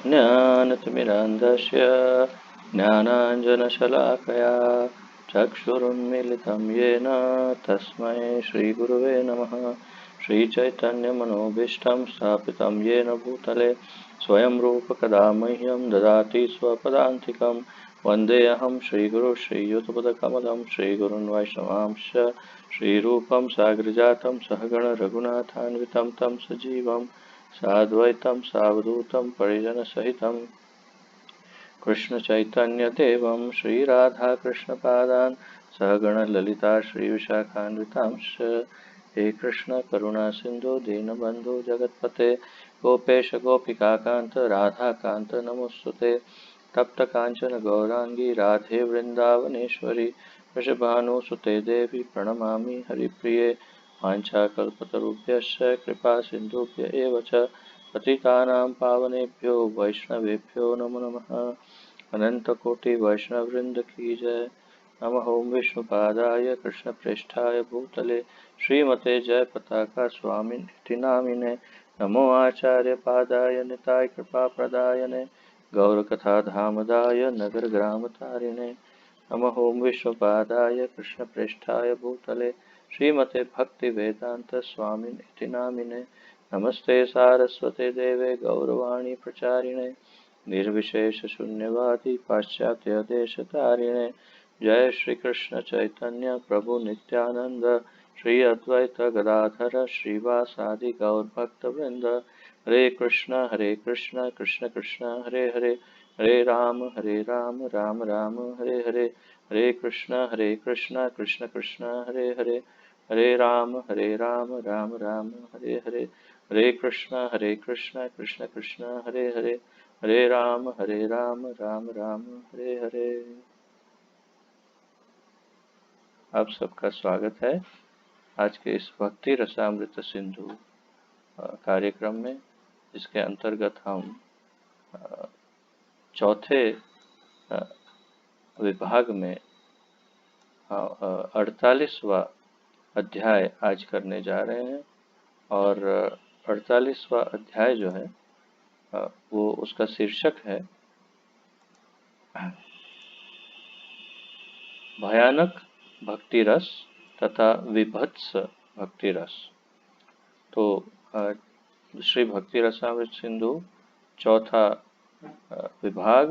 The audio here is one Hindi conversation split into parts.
ज्ञानतिमिरान्धस्य ज्ञानाञ्जनशलाकया चक्षुरुन्मीलितं येन तस्मै श्रीगुरुवे नमः। श्रीचैतन्यमनोभीष्टं स्थापितं येन भूतले स्वयं रूप कदा मह्यं ददाति स्वपदान्तिकं। वन्देऽहं श्रीगुरुं श्रीयुतपदकमलं श्रीगुरून् वैष्णवांश्च श्रीरूपं साग्रजातं सहगण रघुनाथान्वितं तं सजीवं साद्वैतं सावधूतं परिजनसहितं कृष्ण चैतन्य देवं श्रीराधाकृष्णपादान् सहगण ललिता श्रीविशाखान्वितांश्च। हे कृष्ण करुणा सिंधु दीनबंधु जगत्पते गोपेश गोपिकाकांत राधाकांत नमोस्तुते। तप्त कांचन गौरांगी राधे वृंदावनेश्वरी वृषभानुसुते देवी प्रणमामि हरिप्रिये। वाञ्छाकल्पतरुभ्यश्च कृपा सिन्धुभ्य एव च पतितानां पावनेभ्यो वैष्णवेभ्यो नमो नमः। अनंतकोटि वैष्णववृंद की जय। नमः ओं विष्णुपादाय कृष्णप्रेष्ठाय भूतले श्रीमते जय पताका स्वामिनिति नामिने। नमो आचार्यपादाय निताय कृपाप्रदायने गौरकथा धामदाय नगरग्रामतारिणे। नमः ओं विष्णुपादाय कृष्णप्रेष्ठाय भूतले श्रीमते भक्तिवेदांत स्वामिनिति नामिने। नमस्ते सारस्वते देवे गौरवाणी प्रचारिणे निर्विशेष शून्यवादी पाश्चात्य देशतारिणे। जय श्री कृष्ण चैतन्य प्रभु नित्यानंद श्री अद्वैत गदाधर श्रीवासादि गौर भक्त वृंद। हरे कृष्ण कृष्ण कृष्ण हरे हरे हरे राम राम राम हरे हरे। हरे कृष्ण कृष्ण कृष्ण हरे हरे हरे राम राम राम हरे हरे। हरे कृष्ण कृष्ण कृष्ण हरे हरे हरे राम राम राम हरे हरे। आप सबका स्वागत है आज के इस भक्ति रसामृत सिंधु कार्यक्रम में, जिसके अंतर्गत हम चौथे विभाग में 48वां अध्याय आज करने जा रहे हैं। और 48वां अध्याय जो है वो उसका शीर्षक है भयानक भक्ति रस तथा विभत्स भक्ति रस। तो श्री भक्ति रसामृत सिंधु चौथा विभाग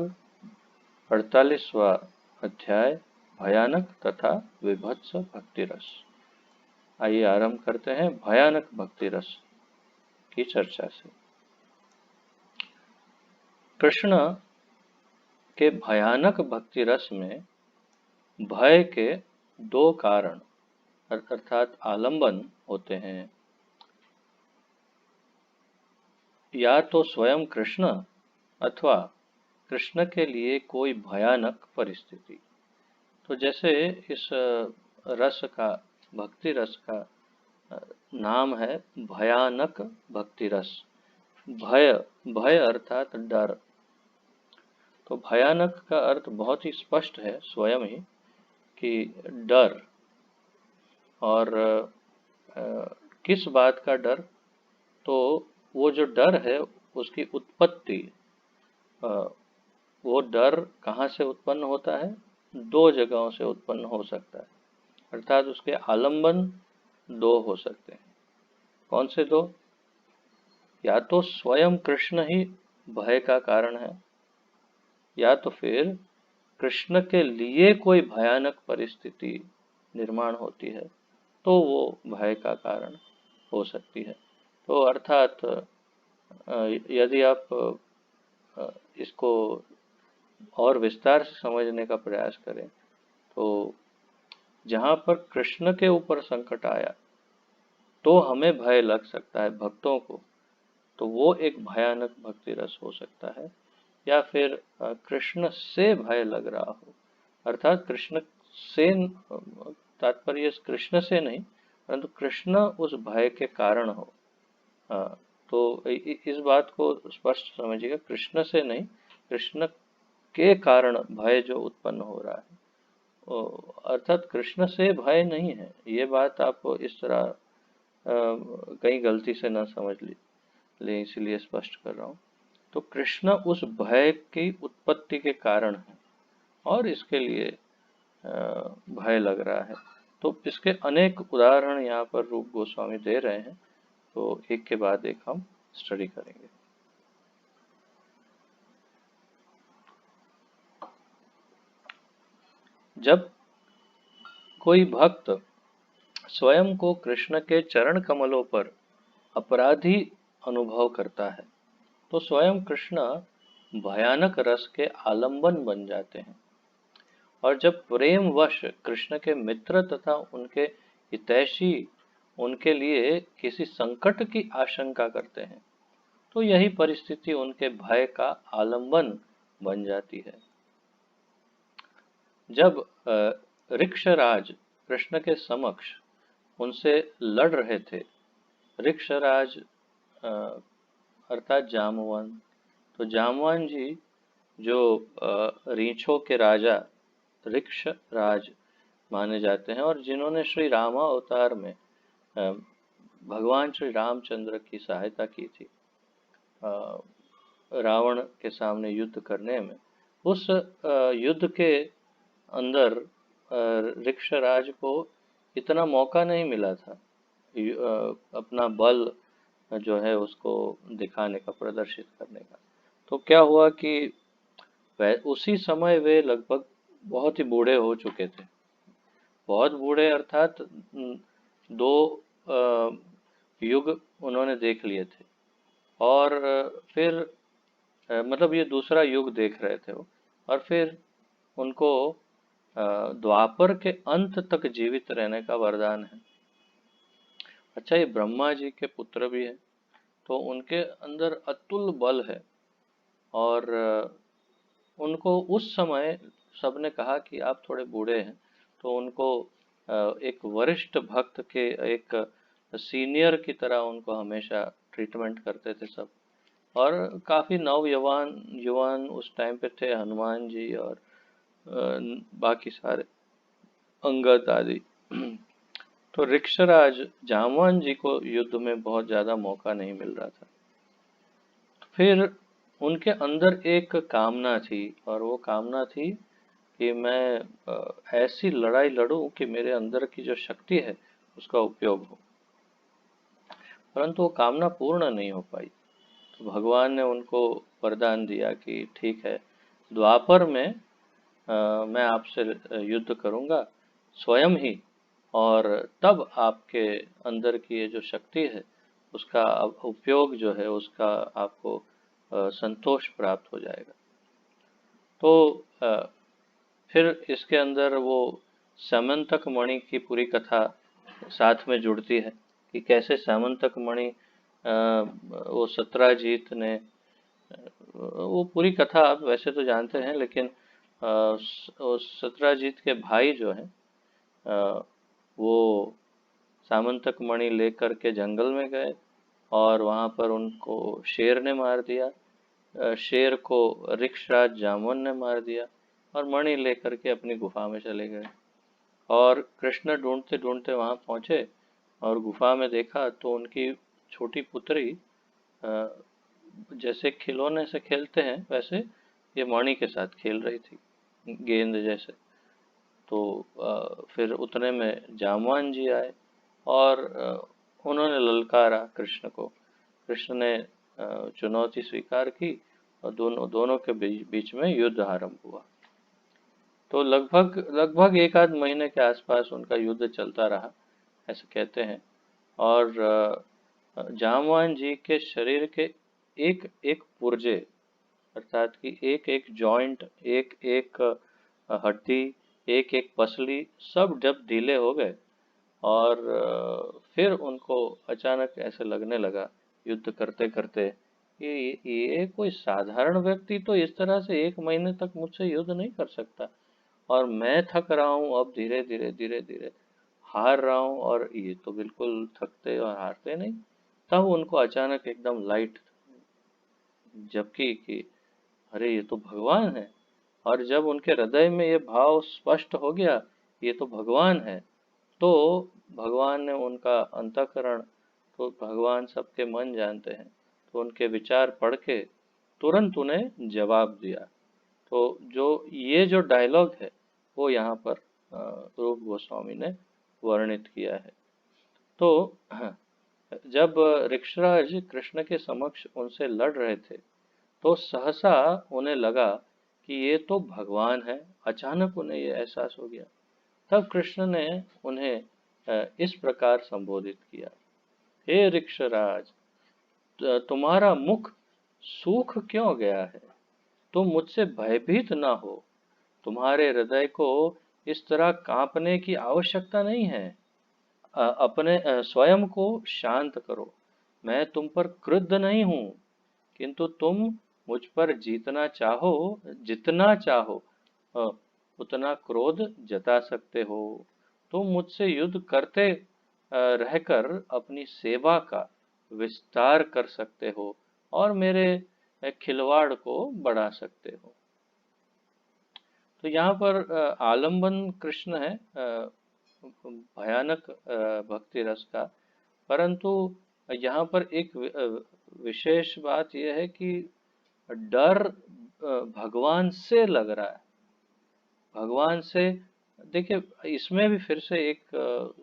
48वां अध्याय भयानक तथा विभत्स भक्ति रस। आइए आरंभ करते हैं भयानक भक्ति रस की चर्चा से। कृष्ण के भयानक भक्ति रस में भय के दो कारण अर्थात आलंबन होते हैं। या तो स्वयं कृष्ण अथवा कृष्ण के लिए कोई भयानक परिस्थिति। तो जैसे इस रस का, भक्ति रस का नाम है भयानक भक्ति रस। भय, भय अर्थात डर। तो भयानक का अर्थ बहुत ही स्पष्ट है स्वयं ही कि डर। और किस बात का डर? तो वो जो डर है उसकी उत्पत्ति, वो डर कहाँ से उत्पन्न होता है? दो जगहों से उत्पन्न हो सकता है, अर्थात उसके आलंबन दो हो सकते हैं। कौन से दो? या तो स्वयं कृष्ण ही भय का कारण है, या तो फिर कृष्ण के लिए कोई भयानक परिस्थिति निर्माण होती है तो वो भय का कारण हो सकती है। तो अर्थात यदि आप इसको और विस्तार से समझने का प्रयास करें तो जहाँ पर कृष्ण के ऊपर संकट आया तो हमें भय लग सकता है भक्तों को, तो वो एक भयानक भक्ति रस हो सकता है। या फिर कृष्ण से भय लग रहा हो, अर्थात कृष्ण से तात्पर्य कृष्ण से नहीं परंतु कृष्ण उस भय के कारण हो। तो इस बात को स्पष्ट समझिएगा, कृष्ण से नहीं, कृष्ण के कारण भय जो उत्पन्न हो रहा है, अर्थात कृष्ण से भय नहीं है। ये बात आप इस तरह कहीं गलती से ना समझ लें, इसलिए स्पष्ट कर रहा हूँ। तो कृष्ण उस भय की उत्पत्ति के कारण है और इसके लिए भय लग रहा है। तो इसके अनेक उदाहरण यहाँ पर रूप गोस्वामी दे रहे हैं, तो एक के बाद एक हम स्टडी करेंगे। जब कोई भक्त स्वयं को कृष्ण के चरण कमलों पर अपराधी अनुभव करता है तो स्वयं कृष्ण भयानक रस के आलंबन बन जाते हैं। और जब प्रेम वश कृष्ण के मित्र तथा उनके हितैषी उनके लिए किसी संकट की आशंका करते हैं तो यही परिस्थिति उनके भय का आलंबन बन जाती है। जब ऋक्षराज कृष्ण के समक्ष उनसे लड़ रहे थे, ऋक्षराज अर्थात जामवान, तो जामवान जी जो रीछों के राजा ऋक्षराज माने जाते हैं और जिन्होंने श्री रामा अवतार में भगवान श्री रामचंद्र की सहायता की थी रावण के सामने युद्ध करने में, उस युद्ध के अंदर ऋक्षराज को इतना मौका नहीं मिला था अपना बल जो है उसको दिखाने का, प्रदर्शित करने का। तो क्या हुआ कि उसी समय वे लगभग बहुत ही बूढ़े हो चुके थे, बहुत बूढ़े अर्थात 2 युग उन्होंने देख लिए थे और फिर मतलब ये दूसरा युग देख रहे थे वो, और फिर उनको द्वापर के अंत तक जीवित रहने का वरदान है। अच्छा, ये ब्रह्मा जी के पुत्र भी है, तो उनके अंदर अतुल बल है और उनको उस समय सबने कहा कि आप थोड़े बूढ़े हैं, तो उनको एक वरिष्ठ भक्त के एक सीनियर की तरह उनको हमेशा ट्रीटमेंट करते थे सब। और काफ़ी नवयुवान युवान उस टाइम पे थे, हनुमान जी और बाकी सारे अंगद आदि। तो ऋक्षराज जामवान जी को युद्ध में बहुत ज़्यादा मौका नहीं मिल रहा था। फिर उनके अंदर एक कामना थी और वो कामना थी कि मैं ऐसी लड़ाई लड़ूं कि मेरे अंदर की जो शक्ति है उसका उपयोग हो, परंतु वो कामना पूर्ण नहीं हो पाई। तो भगवान ने उनको वरदान दिया कि ठीक है, द्वापर में मैं आपसे युद्ध करूंगा स्वयं ही, और तब आपके अंदर की ये जो शक्ति है उसका उपयोग जो है उसका आपको संतोष प्राप्त हो जाएगा। तो फिर इसके अंदर वो समंतक मणि की पूरी कथा साथ में जुड़ती है कि कैसे समंतक मणि वो सत्राजीत ने, वो पूरी कथा आप वैसे तो जानते हैं, लेकिन सत्राजीत के भाई जो हैं वो सामंतक मणि लेकर के जंगल में गए और वहाँ पर उनको शेर ने मार दिया, शेर को ऋक्षराज जामुन ने मार दिया और मणि लेकर के अपनी गुफा में चले गए। और कृष्ण ढूंढते ढूंढते वहाँ पहुँचे और गुफा में देखा तो उनकी छोटी पुत्री जैसे खिलौने से खेलते हैं वैसे ये मणि के साथ खेल रही थी, गेंद जैसे। तो फिर उतने में जामवान जी आए और उन्होंने ललकारा कृष्ण को। कृष्ण ने चुनौती स्वीकार की और दोनों के बीच में युद्ध आरंभ हुआ। तो लगभग लगभग 1 आध महीने के आसपास उनका युद्ध चलता रहा, ऐसे कहते हैं। और जामवान जी के शरीर के एक एक पुर्जे अर्थात कि एक एक जॉइंट, एक एक हड्डी, एक एक पसली सब जब ढीले हो गए और फिर उनको अचानक ऐसे लगने लगा युद्ध करते करते कि ये कोई साधारण व्यक्ति तो इस तरह से 1 महीने तक मुझसे युद्ध नहीं कर सकता, और मैं थक रहा हूँ अब धीरे धीरे धीरे धीरे हार रहा हूँ और ये तो बिल्कुल थकते और हारते नहीं। तब उनको अचानक एकदम लाइट, जबकि कि अरे ये तो भगवान है। और जब उनके हृदय में ये भाव स्पष्ट हो गया ये तो भगवान है, तो भगवान ने उनका अंतःकरण, तो भगवान सबके मन जानते हैं, तो उनके विचार पढ़ के तुरंत उन्हें जवाब दिया। तो जो डायलॉग है वो यहाँ पर रूप गोस्वामी ने वर्णित किया है। तो हाँ, जब ऋक्षराज कृष्ण के समक्ष उनसे लड़ रहे थे तो सहसा उन्हें लगा कि ये तो भगवान है। अचानक उन्हें ये एहसास हो गया। तब कृष्ण ने उन्हें इस प्रकार संबोधित किया, हे ऋक्षराज, तुम्हारा मुख सूख क्यों गया है? तुम मुझसे भयभीत ना हो। तुम्हारे हृदय को इस तरह कांपने की आवश्यकता नहीं है। अपने स्वयं को शांत करो। मैं तुम पर क्रुद्ध नहीं हूँ, किंतु तुम मुझ पर जितना चाहो अ, उतना क्रोध जता सकते हो। तुम मुझसे युद्ध करते रहकर अपनी सेवा का विस्तार कर सकते हो और मेरे खिलवाड़ को बढ़ा सकते हो। तो यहाँ पर आलम्बन कृष्ण है, भयानक भक्ति रस का। परंतु यहाँ पर एक विशेष बात यह है कि डर भगवान से लग रहा है। भगवान से, देखिए इसमें भी फिर से एक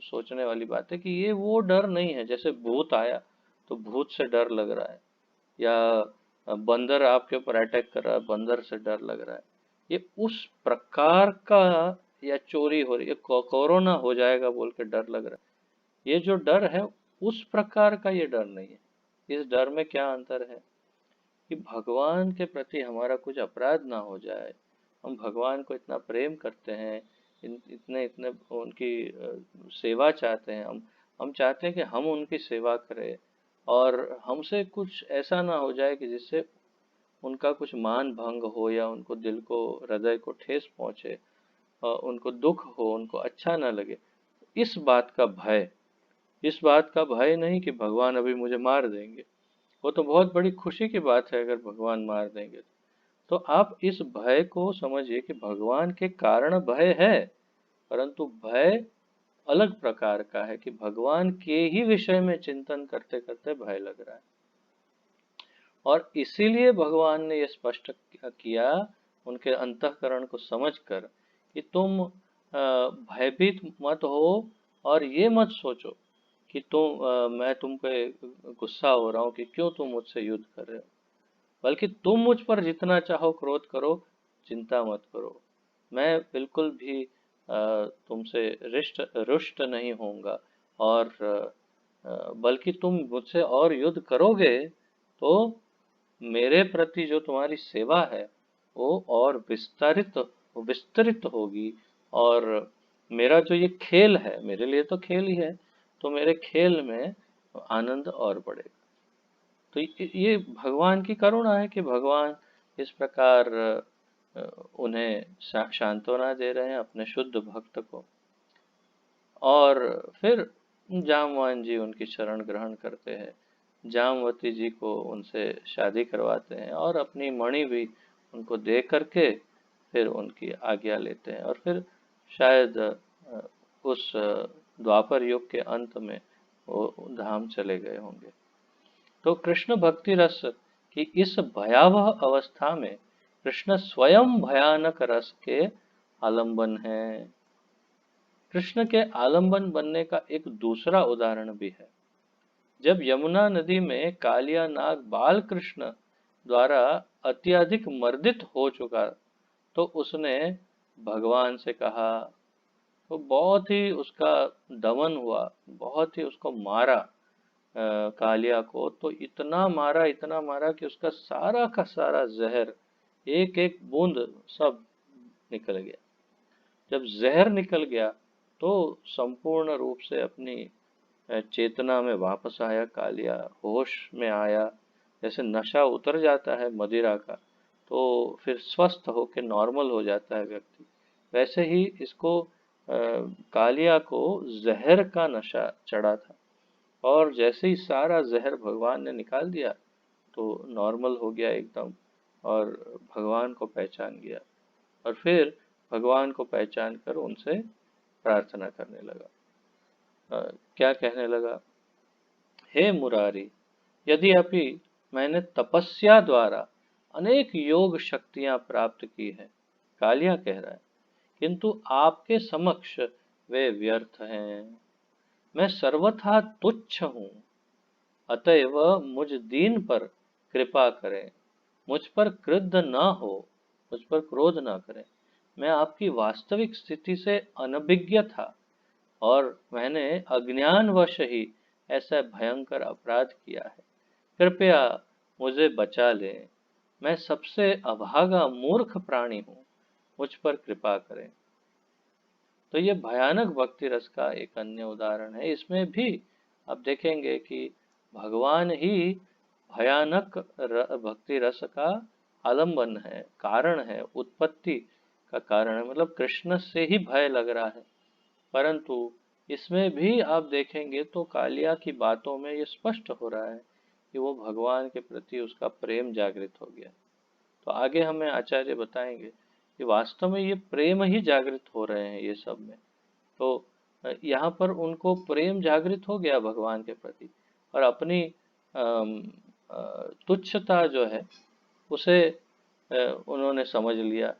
सोचने वाली बात है कि ये वो डर नहीं है जैसे भूत आया तो भूत से डर लग रहा है, या बंदर आपके ऊपर अटैक कर रहा है बंदर से डर लग रहा है। ये उस प्रकार का, या चोरी हो रही है, कोरोना हो जाएगा बोल के डर लग रहा है, ये जो डर है उस प्रकार का ये डर नहीं है। इस डर में क्या अंतर है कि भगवान के प्रति हमारा कुछ अपराध ना हो जाए। हम भगवान को इतना प्रेम करते हैं, इतने इतने उनकी सेवा चाहते हैं। हम चाहते हैं कि हम उनकी सेवा करें और हमसे कुछ ऐसा ना हो जाए कि जिससे उनका कुछ मान भंग हो या उनको दिल को, हृदय को ठेस पहुंचे, उनको दुख हो, उनको अच्छा ना लगे। इस बात का भय, इस बात का भय नहीं कि भगवान अभी मुझे मार देंगे। वो तो बहुत बड़ी खुशी की बात है अगर भगवान मार देंगे। तो आप इस भय को समझिए कि भगवान के कारण भय है, परंतु भय अलग प्रकार का है कि भगवान के ही विषय में चिंतन करते करते भय लग रहा है। और इसीलिए भगवान ने यह स्पष्ट किया उनके अंतःकरण को समझकर कि तुम भयभीत मत हो और ये मत सोचो कि मैं तुम पे गुस्सा हो रहा हूँ कि क्यों तुम मुझसे युद्ध कर रहे हो, बल्कि तुम मुझ पर जितना चाहो क्रोध करो, चिंता मत करो। मैं बिल्कुल भी तुमसे रुष्ट नहीं होऊंगा, और बल्कि तुम मुझसे और युद्ध करोगे तो मेरे प्रति जो तुम्हारी सेवा है वो और विस्तृत होगी। और मेरा जो ये खेल है, मेरे लिए तो खेल ही है, तो मेरे खेल में आनंद और बढ़ेगा। तो ये भगवान की करुणा है कि भगवान इस प्रकार उन्हें सांत्वना दे रहे हैं अपने शुद्ध भक्त को। और फिर जामवान जी उनकी शरण ग्रहण करते हैं, जामवती जी को उनसे शादी करवाते हैं और अपनी मणि भी उनको दे करके फिर उनकी आज्ञा लेते हैं। और फिर शायद उस द्वापर युग के अंत में वो धाम चले गए होंगे। तो कृष्ण भक्ति रस की इस भयावह अवस्था में कृष्ण स्वयं भयानक रस के आलंबन है। कृष्ण के आलंबन बनने का एक दूसरा उदाहरण भी है। जब यमुना नदी में कालिया नाग बाल कृष्ण द्वारा अत्यधिक मर्दित हो चुका तो उसने भगवान से कहा, तो बहुत ही उसका दमन हुआ, बहुत ही उसको मारा। कालिया को तो इतना मारा कि उसका सारा का सारा जहर, एक एक बूंद सब निकल गया। जब जहर निकल गया तो संपूर्ण रूप से अपनी चेतना में वापस आया कालिया, होश में आया। जैसे नशा उतर जाता है मदिरा का तो फिर स्वस्थ होकर नॉर्मल हो जाता है व्यक्ति, वैसे ही इसको कालिया को जहर का नशा चढ़ा था। और जैसे ही सारा जहर भगवान ने निकाल दिया तो नॉर्मल हो गया एकदम, और भगवान को पहचान गया। और फिर भगवान को पहचान कर उनसे प्रार्थना करने लगा। क्या कहने लगा, हे मुरारी, यदि अभी मैंने तपस्या द्वारा अनेक योग शक्तियां प्राप्त की है, कालिया कह रहा है, किंतु आपके समक्ष वे व्यर्थ हैं। मैं सर्वथा तुच्छ हूँ, अतएव मुझ दीन पर कृपा करें, मुझ पर क्रुद्ध न हो, मुझ पर क्रोध न करें। मैं आपकी वास्तविक स्थिति से अनभिज्ञ था और मैंने अज्ञानवश ही ऐसा भयंकर अपराध किया है। कृपया मुझे बचा लें, मैं सबसे अभागा मूर्ख प्राणी हूँ, मुझ पर कृपा करें। तो ये भयानक भक्ति रस का एक अन्य उदाहरण है। इसमें भी आप देखेंगे कि भगवान ही भयानक भक्ति रस का आलंबन है, कारण है, उत्पत्ति का कारण है, मतलब कृष्ण से ही भय लग रहा है। परंतु इसमें भी आप देखेंगे तो कालिया की बातों में ये स्पष्ट हो रहा है कि वो भगवान के प्रति उसका प्रेम जागृत हो गया। तो आगे हमें आचार्य बताएंगे कि वास्तव में ये प्रेम ही जागृत हो रहे हैं ये सब में। तो यहाँ पर उनको प्रेम जागृत हो गया भगवान के प्रति, और अपनी तुच्छता जो है उसे उन्होंने समझ लिया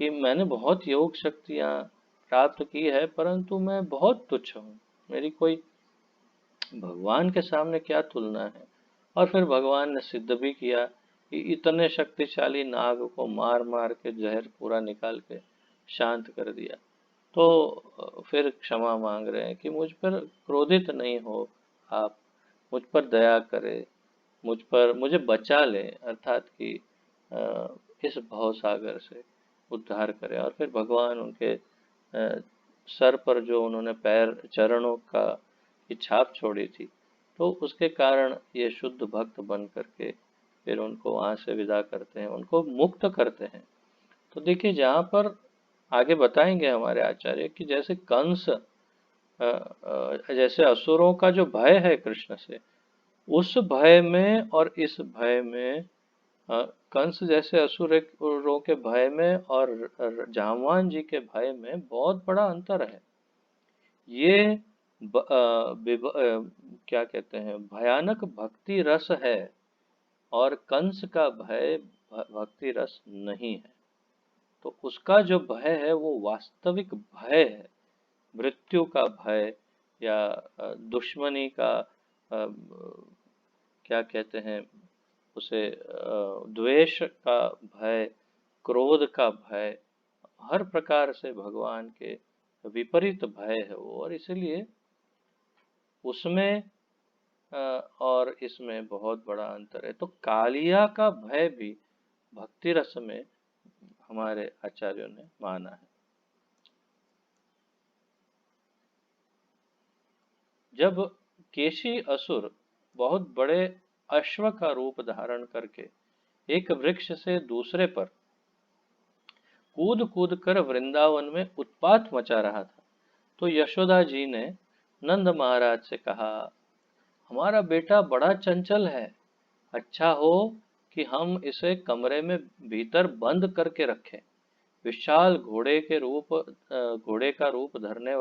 कि मैंने बहुत योग शक्तियाँ प्राप्त की है, परंतु मैं बहुत तुच्छ हूँ, मेरी कोई भगवान के सामने क्या तुलना है। और फिर भगवान ने सिद्ध भी किया कि इतने शक्तिशाली नाग को मार मार के जहर पूरा निकाल के शांत कर दिया। तो फिर क्षमा मांग रहे हैं कि मुझ पर क्रोधित नहीं हो आप, मुझ पर दया करें, मुझ पर मुझे बचा लें, अर्थात कि इस भव सागर से उद्धार करें। और फिर भगवान उनके सर पर जो उन्होंने पैर चरणों का की छाप छोड़ी थी, तो उसके कारण ये शुद्ध भक्त बन करके फिर उनको वहाँ से विदा करते हैं, उनको मुक्त करते हैं। तो देखिए जहाँ पर आगे बताएंगे हमारे आचार्य कि जैसे कंस जैसे असुरों का जो भय है कृष्ण से, उस भय में और इस भय में कंस जैसे असुरों के भय में और जामवान जी के भय में बहुत बड़ा अंतर है। ये क्या कहते हैं, भयानक भक्ति रस है, और कंस का भय भक्ति रस नहीं है। तो उसका जो भय है वो वास्तविक भय है, मृत्यु का भय या दुश्मनी का क्या कहते हैं उसे, द्वेष का भय, क्रोध का भय, हर प्रकार से भगवान के विपरीत भय है वो। और इसलिए उसमें और इसमें बहुत बड़ा अंतर है। तो कालिया का भय भी भक्ति रस में हमारे आचार्यों ने माना है। जब केशी असुर बहुत बड़े अश्व का रूप धारण करके एक वृक्ष से दूसरे पर कूद कूद कर वृंदावन में उत्पात मचा रहा था, तो यशोदा जी ने नंद महाराज से कहा, हमारा बेटा बड़ा चंचल है, अच्छा हो कि हम इसे कमरे में भीतर बंद करके रखें। विशाल घोड़े का रूप धरने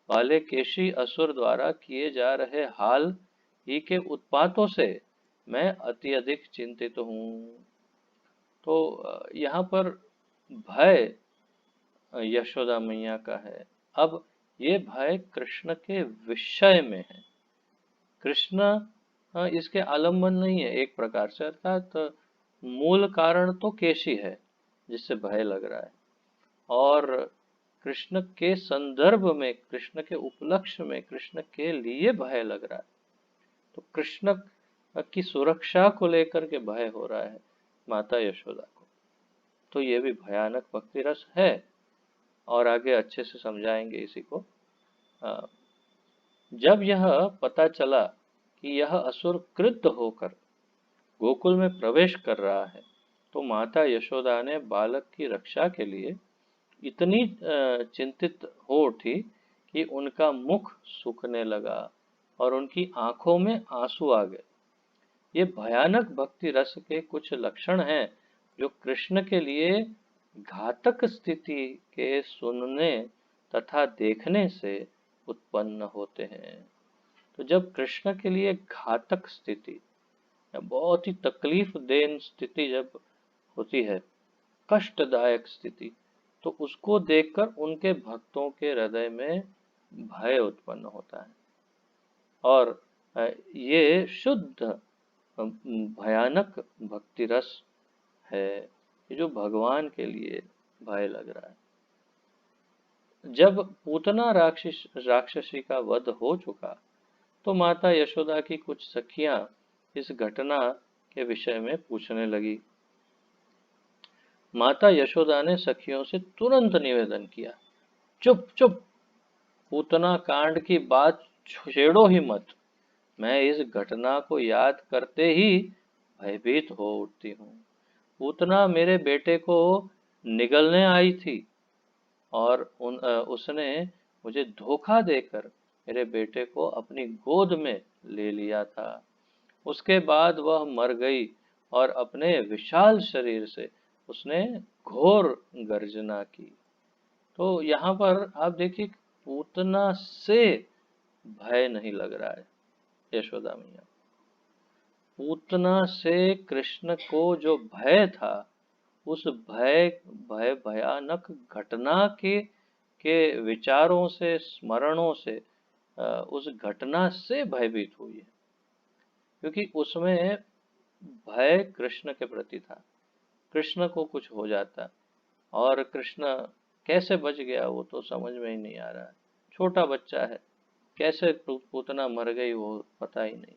वाले केशी असुर द्वारा किए जा रहे हाल ही के उत्पातों से मैं अति अधिक चिंतित हूँ। तो यहाँ पर भय यशोदा मैया का है। अब ये भय कृष्ण के विषय में है। कृष्ण इसके आलम्बन नहीं है एक प्रकार से, अर्थात मूल कारण तो केशी है जिससे भय लग रहा है, और कृष्ण के संदर्भ में, कृष्ण के उपलक्ष्य में, कृष्ण के लिए भय लग रहा है। तो कृष्ण की सुरक्षा को लेकर के भय हो रहा है माता यशोदा को। तो ये भी भयानक भक्ति रस है, और आगे अच्छे से समझाएंगे इसी को। जब यह पता चला कि यह असुर क्रुद्ध होकर गोकुल में प्रवेश कर रहा है, तो माता यशोदा ने बालक की रक्षा के लिए इतनी चिंतित हो उठी कि उनका मुख सूखने लगा और उनकी आंखों में आंसू आ गए। ये भयानक भक्ति रस के कुछ लक्षण हैं जो कृष्ण के लिए घातक स्थिति के सुनने तथा देखने से उत्पन्न होते हैं। तो जब कृष्ण के लिए घातक स्थिति, बहुत ही तकलीफ देन स्थिति जब होती है, कष्टदायक स्थिति, तो उसको देखकर उनके भक्तों के हृदय में भय उत्पन्न होता है। और ये शुद्ध भयानक भक्ति रस है, ये जो भगवान के लिए भय लग रहा है। जब पूतना राक्षसी का वध हो चुका, तो माता यशोदा की कुछ सखियां इस घटना के विषय में पूछने लगी। माता यशोदा ने सखियों से तुरंत निवेदन किया, चुप चुप, पूतना कांड की बात छेड़ो ही मत। मैं इस घटना को याद करते ही भयभीत हो उठती हूँ। पूतना मेरे बेटे को निगलने आई थी और उसने मुझे धोखा देकर मेरे बेटे को अपनी गोद में ले लिया था। उसके बाद वह मर गई और अपने विशाल शरीर से उसने घोर गर्जना की। तो यहाँ पर आप देखिए, पूतना से भय नहीं लग रहा है यशोदा मैया। पूतना से कृष्ण को जो भय था, उस भय भय भयानक घटना के विचारों से, स्मरणों से, उस घटना से भयभीत हुई है, क्योंकि उसमें भय कृष्ण के प्रति था। कृष्ण को कुछ हो जाता, और कृष्ण कैसे बच गया वो तो समझ में ही नहीं आ रहा है। छोटा बच्चा है, कैसे पूतना मर गई वो पता ही नहीं।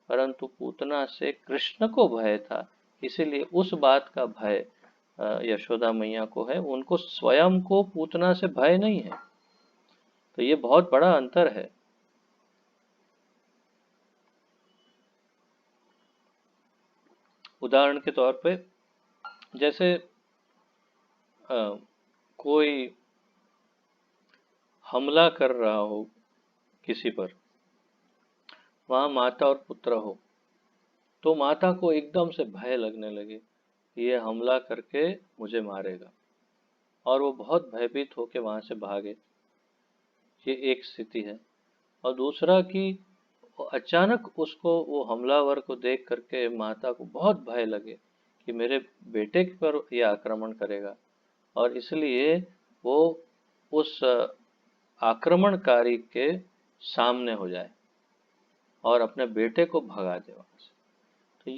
परंतु पूतना से कृष्ण को भय था, इसीलिए उस बात का भय यशोदा मैया को है, उनको स्वयं को पूतना से भय नहीं है। तो ये बहुत बड़ा अंतर है। उदाहरण के तौर पे, जैसे कोई हमला कर रहा हो किसी पर, वहां माता और पुत्र हो, तो माता को एकदम से भय लगने लगे, ये हमला करके मुझे मारेगा, और वो बहुत भयभीत होकर वहां से भागे। ये एक स्थिति है। और दूसरा कि अचानक उसको, वो हमलावर को देख करके माता को बहुत भय लगे कि मेरे बेटे पर यह आक्रमण करेगा, और इसलिए वो उस आक्रमणकारी के सामने हो जाए और अपने बेटे को भगा दे वहां से। तो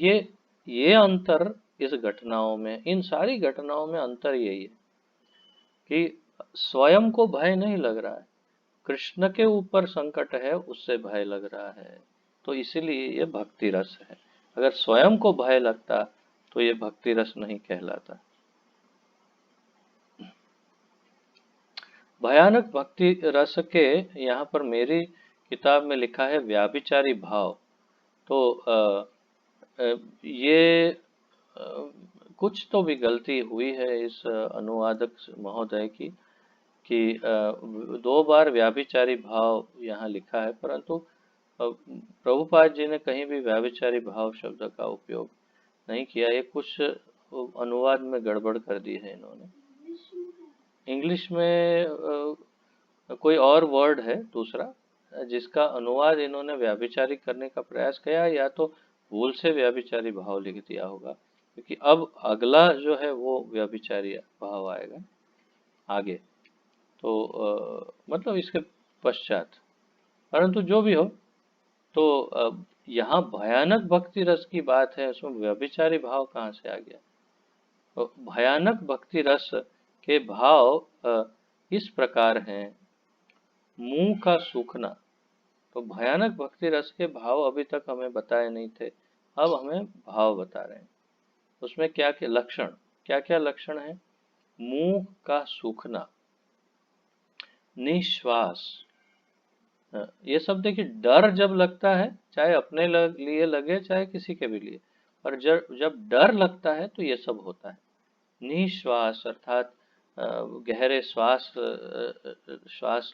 ये अंतर इस घटनाओं में, इन सारी घटनाओं में अंतर यही है कि स्वयं को भय नहीं लग रहा है, कृष्ण के ऊपर संकट है उससे भय लग रहा है। तो इसीलिए ये भक्ति रस है। अगर स्वयं को भय लगता तो ये भक्ति रस नहीं कहलाता। भयानक भक्ति रस के यहाँ पर मेरी किताब में लिखा है व्याभिचारी भाव। तो ये कुछ तो भी गलती हुई है इस अनुवादक महोदय की, कि 2 बार व्याभिचारी भाव यहाँ लिखा है, परंतु प्रभुपाद जी ने कहीं भी व्याभिचारी भाव शब्द का उपयोग नहीं किया। ये कुछ अनुवाद में गड़बड़ कर दी है इन्होंने। इंग्लिश में कोई और वर्ड है दूसरा, जिसका अनुवाद इन्होंने व्याभिचारी करने का प्रयास किया, या तो भूल से व्याभिचारी भाव लिख दिया होगा, क्योंकि अब अगला जो है वो व्याभिचारी भाव आएगा आगे। तो मतलब इसके पश्चात, परंतु जो भी हो, तो यहाँ भयानक भक्ति रस की बात है, उसमें व्यभिचारी भाव कहाँ से आ गया? तो भयानक भक्ति रस के भाव इस प्रकार हैं। मुंह का सूखना। तो भयानक भक्ति रस के भाव अभी तक हमें बताए नहीं थे, अब हमें भाव बता रहे हैं। उसमें क्या क्या लक्षण, क्या क्या लक्षण है? मुंह का सूखना, निश्वास। ये सब देखिए, डर जब लगता है, चाहे अपने लिए लगे चाहे किसी के भी लिए, और जब डर लगता है तो ये सब होता है। निश्वास अर्थात गहरे श्वास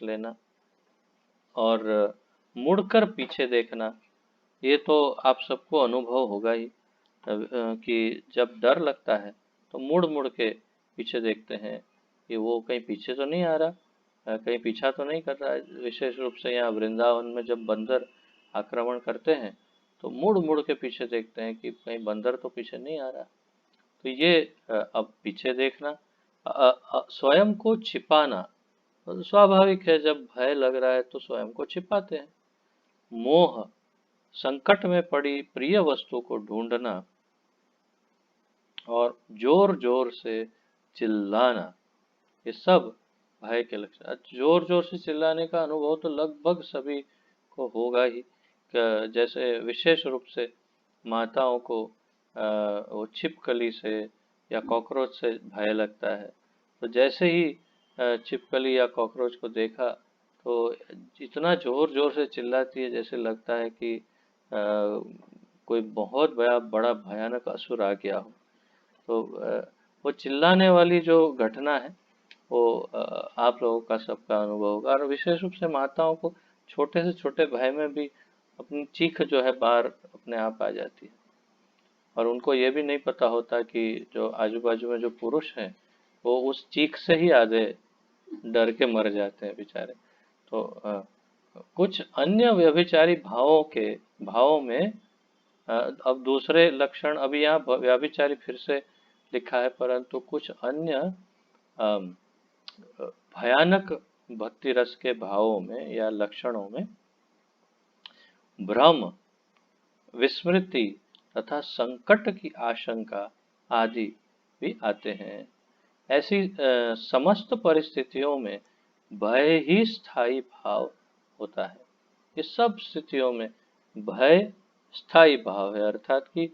लेना, और मुड़कर पीछे देखना। ये तो आप सबको अनुभव होगा ही कि जब डर लगता है तो मुड़ मुड़ के पीछे देखते हैं कि वो कहीं पीछे तो नहीं आ रहा, कहीं पीछा तो नहीं कर रहा है। विशेष रूप से यहाँ वृंदावन में जब बंदर आक्रमण करते हैं तो मुड़ मुड़ के पीछे देखते हैं कि कहीं बंदर तो पीछे नहीं आ रहा। तो ये अब पीछे देखना, स्वयं को छिपाना, तो स्वाभाविक है, जब भय लग रहा है तो स्वयं को छिपाते हैं। मोह, संकट में पड़ी प्रिय वस्तु को ढूंढना, और जोर जोर से चिल्लाना, ये सब भय के लक्षण। जोर जोर से चिल्लाने का अनुभव तो लगभग सभी को होगा ही। जैसे विशेष रूप से माताओं को वो छिपकली से या कॉकरोच से भय लगता है, तो जैसे ही छिपकली या कॉकरोच को देखा तो इतना जोर जोर से चिल्लाती है जैसे लगता है कि कोई बहुत बड़ा भयानक असुर आ गया हो। तो वो चिल्लाने वाली जो घटना है वो आप लोगों का सबका अनुभव होगा। और विशेष रूप से माताओं को छोटे से छोटे भय में भी अपनी चीख जो है बाहर अपने आप आ जाती है, और उनको ये भी नहीं पता होता कि जो आजू बाजू में जो पुरुष हैं वो उस चीख से ही आधे डर के मर जाते हैं बेचारे। तो कुछ अन्य व्यभिचारी भावों में अब दूसरे लक्षण, अभी यहाँ व्यभिचारी फिर से लिखा है, परंतु कुछ अन्य अम, भयानक भक्ति रस के भावों में या लक्षणों में भ्रम, विस्मृति तथा संकट की आशंका आदि भी आते हैं। ऐसी समस्त परिस्थितियों में भय ही स्थायी भाव होता है। इस सब स्थितियों में भय स्थायी भाव है, अर्थात कि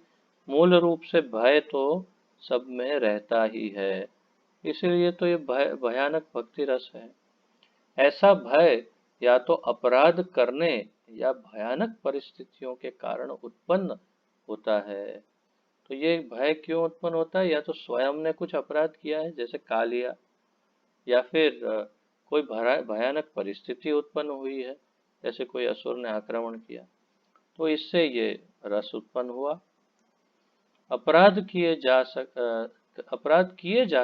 मूल रूप से भय तो सब में रहता ही है, इसीलिए तो ये भयानक भक्ति रस है। ऐसा भय या तो अपराध करने या भयानक परिस्थितियों के कारण उत्पन्न होता है। तो ये भय क्यों उत्पन्न होता है? या तो स्वयं ने कुछ अपराध किया है जैसे खा लिया, या फिर कोई भयानक परिस्थिति उत्पन्न हुई है जैसे कोई असुर ने आक्रमण किया, तो इससे ये रस उत्पन्न हुआ। अपराध किए जा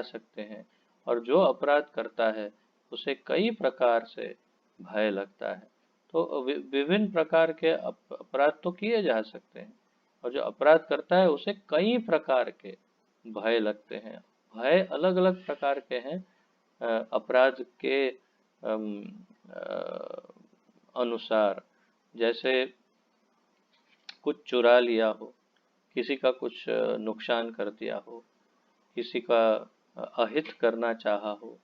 सकते हैं, और जो अपराध करता है उसे कई प्रकार से भय लगता है। तो विभिन्न प्रकार के अपराध तो किए जा सकते हैं, और जो अपराध करता है उसे कई प्रकार के भय लगते हैं। भय अलग अलग प्रकार के हैं अपराध के अनुसार। जैसे कुछ चुरा लिया हो, किसी का कुछ नुकसान कर दिया हो, किसी का अहित करना चाहा हो,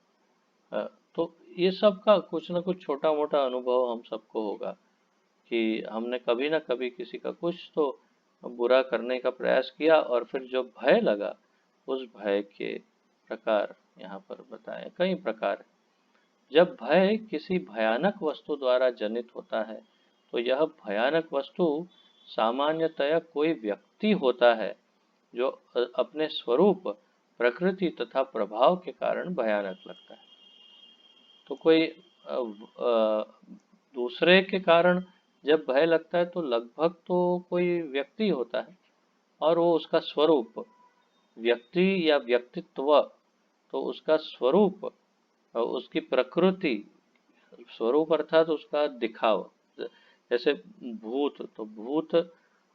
तो ये सब का कुछ ना कुछ छोटा मोटा अनुभव हम सबको होगा कि हमने कभी ना कभी किसी का कुछ तो बुरा करने का प्रयास किया, और फिर जो भय लगा उस भय के प्रकार यहाँ पर बताए कई प्रकार हैं। जब भय किसी भयानक वस्तु द्वारा जनित होता है तो यह भयानक वस्तु सामान्यतया कोई व्यक्ति होता है जो अपने स्वरूप, प्रकृति तथा प्रभाव के कारण भयानक लगता है। तो कोई दूसरे के कारण जब भय लगता है तो लगभग तो कोई व्यक्ति होता है, और वो उसका स्वरूप, व्यक्ति या व्यक्तित्व, तो उसका स्वरूप और उसकी प्रकृति, स्वरूप अर्थात उसका दिखाव। जैसे भूत, तो भूत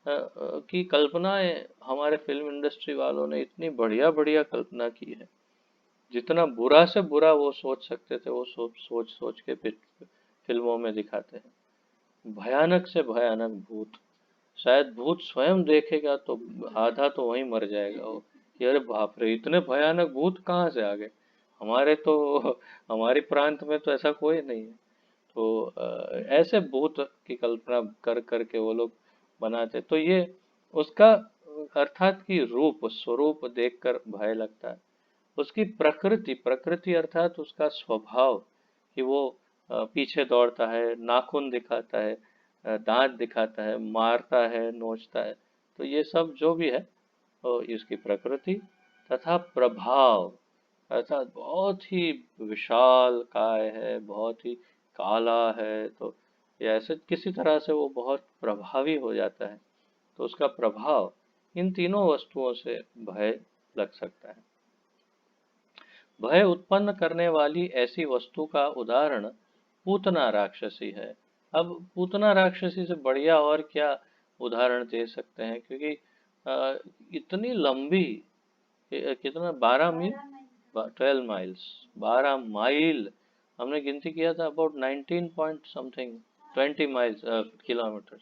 की कल्पनाएं हमारे फिल्म इंडस्ट्री वालों ने इतनी बढ़िया बढ़िया कल्पना की है, जितना बुरा से बुरा वो सोच सकते थे वो सोच सोच के फिल्मों में दिखाते हैं। भयानक से भयानक भूत, शायद भूत स्वयं देखेगा तो आधा तो वहीं मर जाएगा वो कि अरे बाप रे, इतने भयानक भूत कहाँ से आ गए, हमारे तो हमारे प्रांत में तो ऐसा कोई नहीं है। तो ऐसे भूत की कल्पना कर करके वो लोग बनाते, तो ये उसका अर्थात कि रूप स्वरूप देखकर भय लगता है। उसकी प्रकृति, प्रकृति अर्थात उसका स्वभाव कि वो पीछे दौड़ता है, नाखून दिखाता है, दांत दिखाता है, मारता है, नोचता है, तो ये सब जो भी है तो इसकी प्रकृति। तथा प्रभाव अर्थात बहुत ही विशाल काय है, बहुत ही काला है, तो या ऐसे किसी तरह से वो बहुत प्रभावी हो जाता है, तो उसका प्रभाव। इन तीनों वस्तुओं से भय लग सकता है। भय उत्पन्न करने वाली ऐसी वस्तु का उदाहरण पूतना राक्षसी है। अब पूतना राक्षसी से बढ़िया और क्या उदाहरण दे सकते हैं, क्योंकि इतनी लंबी कितना 12 मील, 12 माइल्स, 12 माइल हमने गिनती किया था, about 19 point something 20 miles kilometre.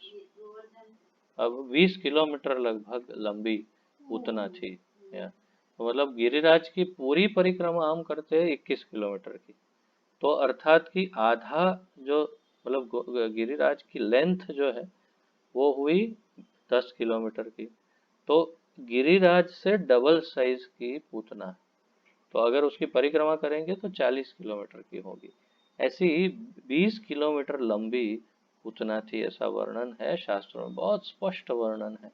अब 20 किलोमीटर लगभग लंबी उतना थी। तो मतलब गिरिराज की पूरी परिक्रमा हम करते हैं 21 किलोमीटर की। तो अर्थात कि आधा जो मतलब गिरिराज की लेंथ जो है वो हुई 10 किलोमीटर की। तो गिरिराज से डबल साइज की पूतना है। तो अगर उसकी परिक्रमा करेंगे तो 40 किलोमीटर की होगी। ऐसी ही 20 किलोमीटर लंबी पूतना थी, ऐसा वर्णन है शास्त्रों में, बहुत स्पष्ट वर्णन है।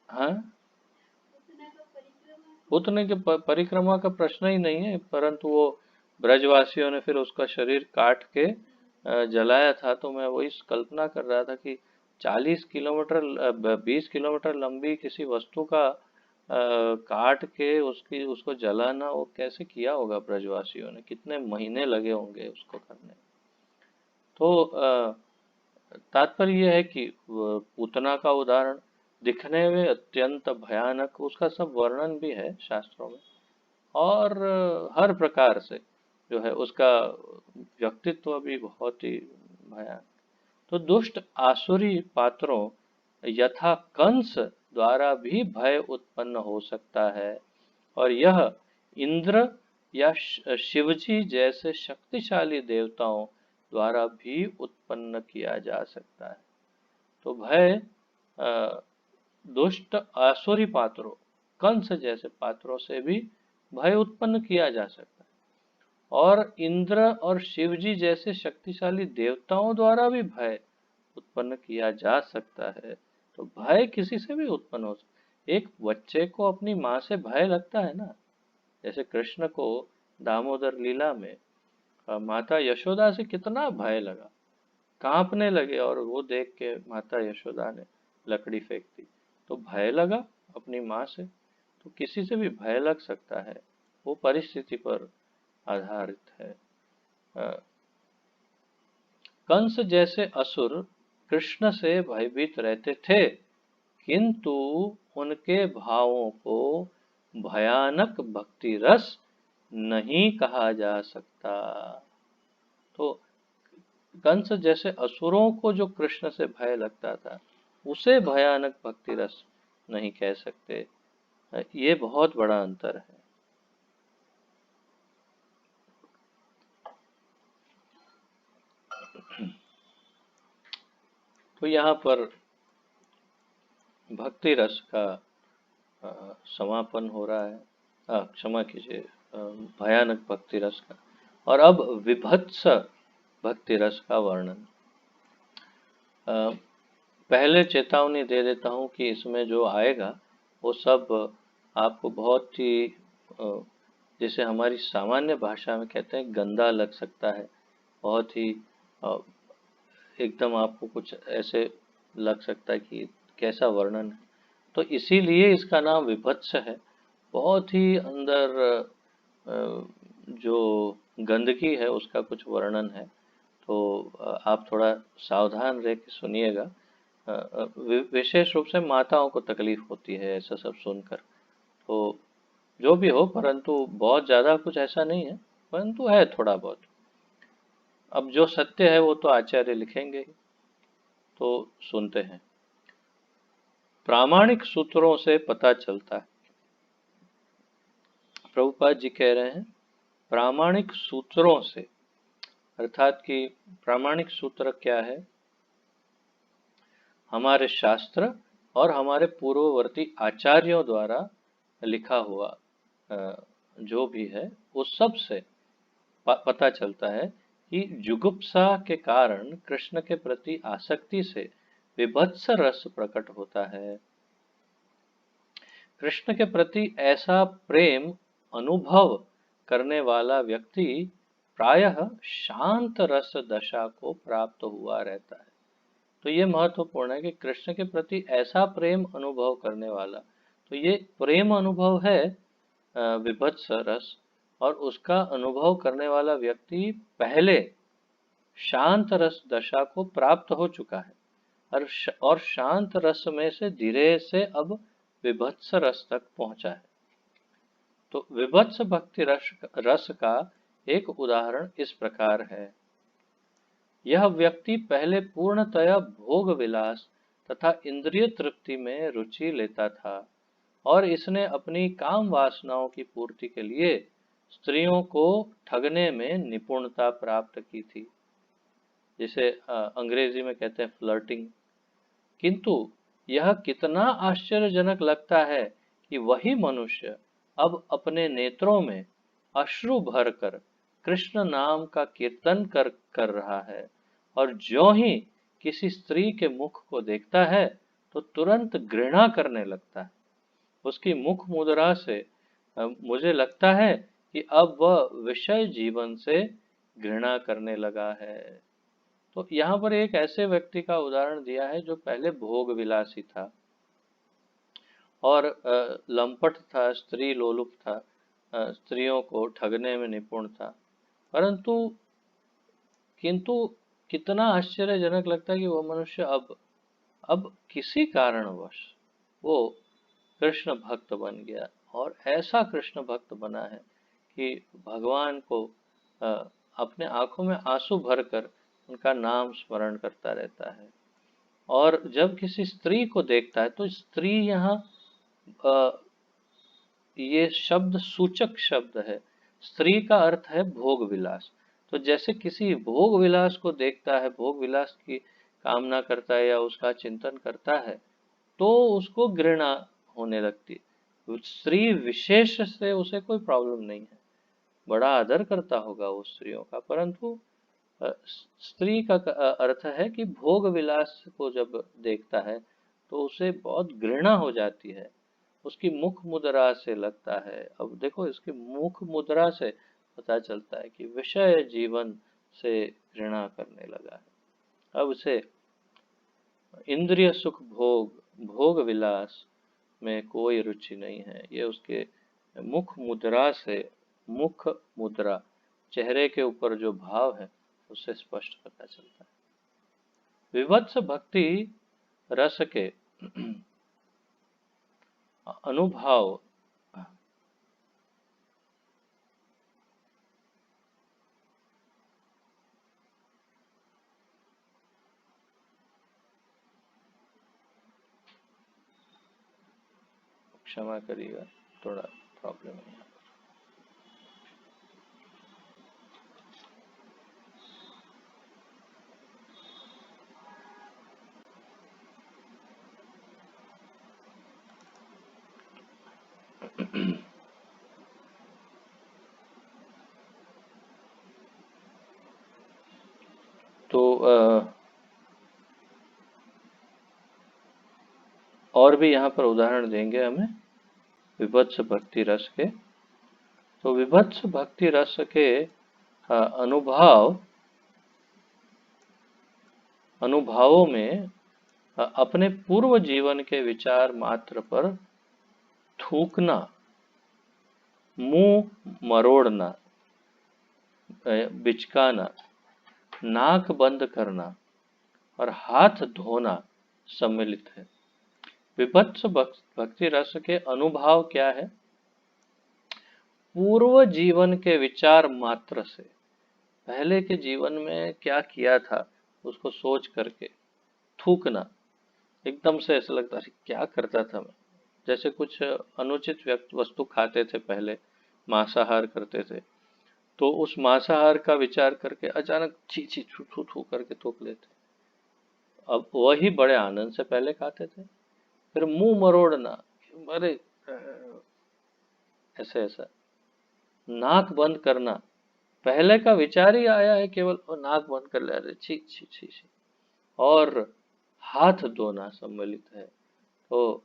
हाँ, पूतने के परिक्रमा का प्रश्न ही नहीं है, परंतु वो ब्रजवासियों ने फिर उसका शरीर काट के जलाया था। तो मैं वही कल्पना कर रहा था कि 40 किलोमीटर 20 किलोमीटर लंबी किसी वस्तु का काट के उसको जलाना, वो कैसे किया होगा ब्रजवासियों ने, कितने महीने लगे होंगे उसको करने। तो तात्पर्य यह है कि पूतना का उदाहरण दिखने में अत्यंत भयानक, उसका सब वर्णन भी है शास्त्रों में, और हर प्रकार से जो है उसका व्यक्तित्व भी बहुत ही भयानक। तो दुष्ट आसुरी पात्रों यथा कंस द्वारा भी भय उत्पन्न हो सकता है, और यह इंद्र या शिवजी जैसे शक्तिशाली देवताओं द्वारा भी उत्पन्न किया जा सकता है। तो भय दुष्ट आसुरी पात्रों, कंस जैसे पात्रों से भी भय उत्पन्न किया जा सकता है, और इंद्र और शिवजी जैसे शक्तिशाली देवताओं द्वारा भी भय उत्पन्न किया जा सकता है। तो भय किसी से भी उत्पन्न हो सकता है। एक बच्चे को अपनी माँ से भय लगता है ना, जैसे कृष्ण को दामोदर लीला में माता यशोदा से कितना भय लगा, कांपने लगे, और वो देख के माता यशोदा ने लकड़ी फेंक दी। तो भय लगा अपनी माँ से, तो किसी से भी भय लग सकता है, वो परिस्थिति पर आधारित है। कंस जैसे असुर कृष्ण से भयभीत रहते थे, किंतु उनके भावों को भयानक भक्ति रस नहीं कहा जा सकता। तो कंस जैसे असुरों को जो कृष्ण से भय लगता था, उसे भयानक भक्ति रस नहीं कह सकते। ये बहुत बड़ा अंतर है। तो यहाँ पर भक्ति रस का समापन हो रहा है, क्षमा कीजिए, भयानक भक्ति रस का। और अब विभत्स भक्ति रस का वर्णन। पहले चेतावनी दे देता हूँ कि इसमें जो आएगा वो सब आपको बहुत ही जैसे हमारी सामान्य भाषा में कहते हैं गंदा लग सकता है, बहुत ही एकदम आपको कुछ ऐसे लग सकता है कि कैसा वर्णन है। तो इसीलिए इसका नाम विभत्स है। बहुत ही अंदर जो गंदगी है उसका कुछ वर्णन है। तो आप थोड़ा सावधान रह के सुनिएगा। विशेष रूप से माताओं को तकलीफ होती है ऐसा सब सुनकर। तो जो भी हो, परंतु बहुत ज़्यादा कुछ ऐसा नहीं है, परंतु है थोड़ा बहुत। अब जो सत्य है वो तो आचार्य लिखेंगे ही। तो सुनते हैं। प्रामाणिक सूत्रों से पता चलता है, प्रभुपाद जी कह रहे हैं प्रामाणिक सूत्रों से, अर्थात कि प्रामाणिक सूत्र क्या है? हमारे शास्त्र और हमारे पूर्ववर्ती आचार्यों द्वारा लिखा हुआ जो भी है उस सब से पता चलता है कि जुगुप्सा के कारण कृष्ण के प्रति आसक्ति से विभत्स रस प्रकट होता है। कृष्ण के प्रति ऐसा प्रेम अनुभव करने वाला व्यक्ति प्रायः शांत रस दशा को प्राप्त हुआ रहता है। तो ये महत्वपूर्ण है कि कृष्ण के प्रति ऐसा प्रेम अनुभव करने वाला, तो ये प्रेम अनुभव है विभत्स रस, और उसका अनुभव करने वाला व्यक्ति पहले शांत रस दशा को प्राप्त हो चुका है। और शांत रस में से धीरे से अब विभत्स रस तक पहुंचा है। तो विभत्स भक्ति रस का एक उदाहरण इस प्रकार है। यह व्यक्ति पहले पूर्णतया भोग विलास तथा इंद्रिय तृप्ति में रुचि लेता था और इसने अपनी काम वासनाओं की पूर्ति के लिए स्त्रियों को ठगने में निपुणता प्राप्त की थी, जिसे अंग्रेजी में कहते हैं फ्लर्टिंग। किंतु यह कितना आश्चर्यजनक लगता है कि वही मनुष्य अब अपने नेत्रों में अश्रु भरकर कृष्ण नाम का कीर्तन कर रहा है, और ज्यों ही किसी स्त्री के मुख को देखता है तो तुरंत घृणा करने लगता है। उसकी मुख मुद्रा से मुझे लगता है कि अब वह विषय जीवन से घृणा करने लगा है। तो यहाँ पर एक ऐसे व्यक्ति का उदाहरण दिया है जो पहले भोग विलासी था और लंपट था, स्त्री लोलुप था, स्त्रियों को ठगने में निपुण था, परंतु किंतु कितना आश्चर्यजनक लगता है कि वह मनुष्य अब किसी कारणवश वो कृष्ण भक्त बन गया, और ऐसा कृष्ण भक्त बना है कि भगवान को अपने आंखों में आंसू भरकर उनका नाम स्मरण करता रहता है। और जब किसी स्त्री को देखता है तो स्त्री यहाँ ये शब्द सूचक शब्द है। स्त्री का अर्थ है भोग विलास। तो जैसे किसी भोग विलास को देखता है, भोग विलास की कामना करता है या उसका चिंतन करता है, तो उसको घृणा होने लगती है। स्त्री विशेष से उसे कोई प्रॉब्लम नहीं है, बड़ा आदर करता होगा वो स्त्रियों का, परंतु स्त्री का अर्थ है कि भोग विलास को जब देखता है तो उसे बहुत घृणा हो जाती है। उसकी मुख मुद्रा से लगता है, अब देखो इसकी मुख मुद्रा से पता चलता है कि विषय जीवन से घृणा करने लगा है। अब उसे इंद्रिय सुख भोग विलास में कोई रुचि नहीं है। ये उसके मुख मुद्रा से, मुख मुद्रा, चेहरे के ऊपर जो भाव है उससे स्पष्ट पता चलता है। विवत्स भक्ति रस के अनुभव क्षमा करिएगा, थोड़ा प्रॉब्लम है। तो और भी यहाँ पर उदाहरण देंगे हमें विभत्स भक्ति रस के। तो विभत्स भक्ति रस के अनुभवों में अपने पूर्व जीवन के विचार मात्र पर थूकना, मुंह मरोड़ना, बिचकाना, नाक बंद करना और हाथ धोना सम्मिलित है। विभत्स भक्ति रस के अनुभव क्या है? पूर्व जीवन के विचार मात्र से, पहले के जीवन में क्या किया था उसको सोच करके थूकना, एकदम से ऐसा लगता है क्या करता था मैं, जैसे कुछ अनुचित वस्तु खाते थे पहले, मांसाहार करते थे, तो उस मांसाहार का विचार करके अचानक छी छी छू छू छू करके थूक लेते। अब वही बड़े आनंद से पहले खाते थे। फिर मुंह मरोड़ना, अरे ऐसे ऐसा। नाक बंद करना, पहले का विचार ही आया है केवल, नाक बंद कर ले, अरे छी छी छी छी। और हाथ धोना सम्मिलित है। तो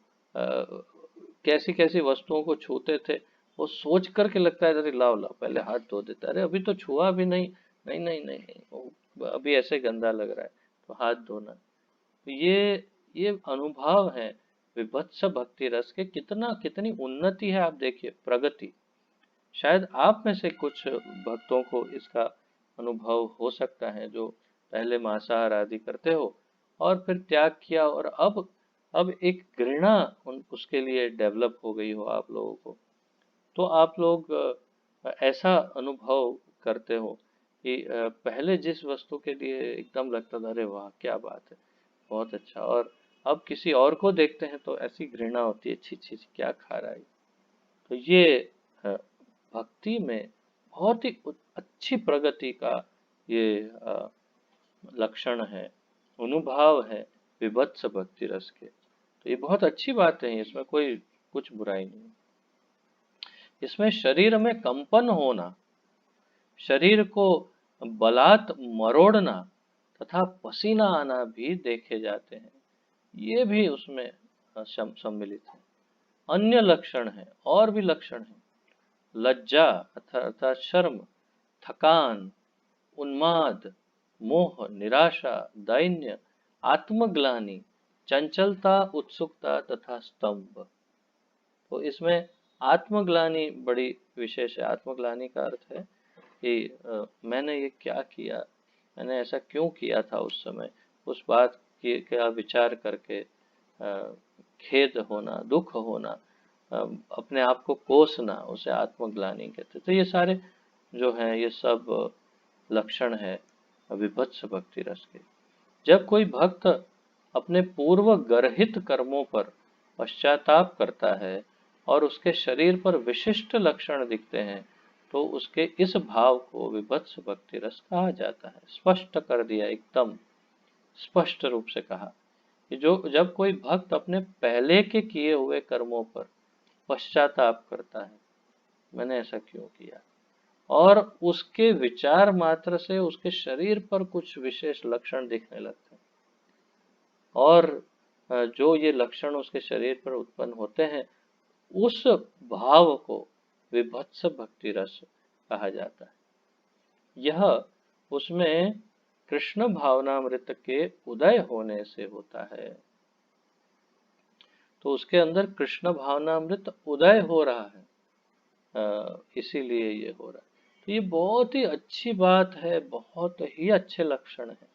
कैसी कैसी वस्तुओं को छूते थे, वो सोच करके लगता है अरे लाओ लाओ पहले हाथ धो देता, अरे अभी तो छुआ भी नहीं, नहीं नहीं नहीं, अभी ऐसे गंदा लग रहा है तो हाथ धोना। तो ये अनुभव है विभत्स भक्ति रस के। कितनी उन्नति है, आप देखिए, प्रगति। शायद आप में से कुछ भक्तों को इसका अनुभव हो सकता है जो पहले मांसाहार आदि करते हो, और फिर त्याग किया, और अब एक घृणा उसके लिए डेवलप हो गई हो आप लोगों को, तो आप लोग ऐसा अनुभव करते हो कि पहले जिस वस्तु के लिए एकदम लगता था अरे वाह क्या बात है, बहुत अच्छा, और अब किसी और को देखते हैं तो ऐसी घृणा होती है, छी छी छी, क्या खा रहा है। तो ये अ, भक्ति में बहुत ही अच्छी प्रगति का ये लक्षण है, अनुभाव है विभत्स भक्ति रस के। तो ये बहुत अच्छी बात है, इसमें कोई कुछ बुराई नहीं। इसमें शरीर में कंपन होना, शरीर को बलात् मरोड़ना तथा पसीना आना भी देखे जाते हैं, ये भी उसमें सम्मिलित है। अन्य लक्षण है, और भी लक्षण है, लज्जा अर्थात शर्म, थकान, उन्माद, मोह, निराशा, दैन्य, आत्मग्लानि, चंचलता, उत्सुकता तथा स्तंभ। तो इसमें आत्मग्लानि बड़ी विशेष है। आत्मग्लानि का अर्थ है कि मैंने ये क्या किया, मैंने ऐसा क्यों किया था उस समय, उस बात की का विचार करके खेद होना, दुख होना, अपने आप को कोसना, उसे आत्मग्लानि कहते। तो ये सारे जो हैं ये सब लक्षण है विभत्स भक्ति रस के। जब कोई भक्त अपने पूर्व गर्हित कर्मों पर पश्चाताप करता है और उसके शरीर पर विशिष्ट लक्षण दिखते हैं, तो उसके इस भाव को विभत्स भक्ति रस कहा जाता है। स्पष्ट कर दिया, एकदम स्पष्ट रूप से कहा कि जो जब कोई भक्त अपने पहले के किए हुए कर्मों पर पश्चाताप करता है, मैंने ऐसा क्यों किया, और उसके विचार मात्र से उसके शरीर पर कुछ विशेष लक्षण दिखने लगते हैं, और जो ये लक्षण उसके शरीर पर उत्पन्न होते हैं, उस भाव को विभत्स भक्ति रस कहा जाता है। यह उसमें कृष्ण भावनामृत के उदय होने से होता है। तो उसके अंदर कृष्ण भावनामृत उदय हो रहा है, इसीलिए ये हो रहा है। तो ये बहुत ही अच्छी बात है, बहुत ही अच्छे लक्षण है।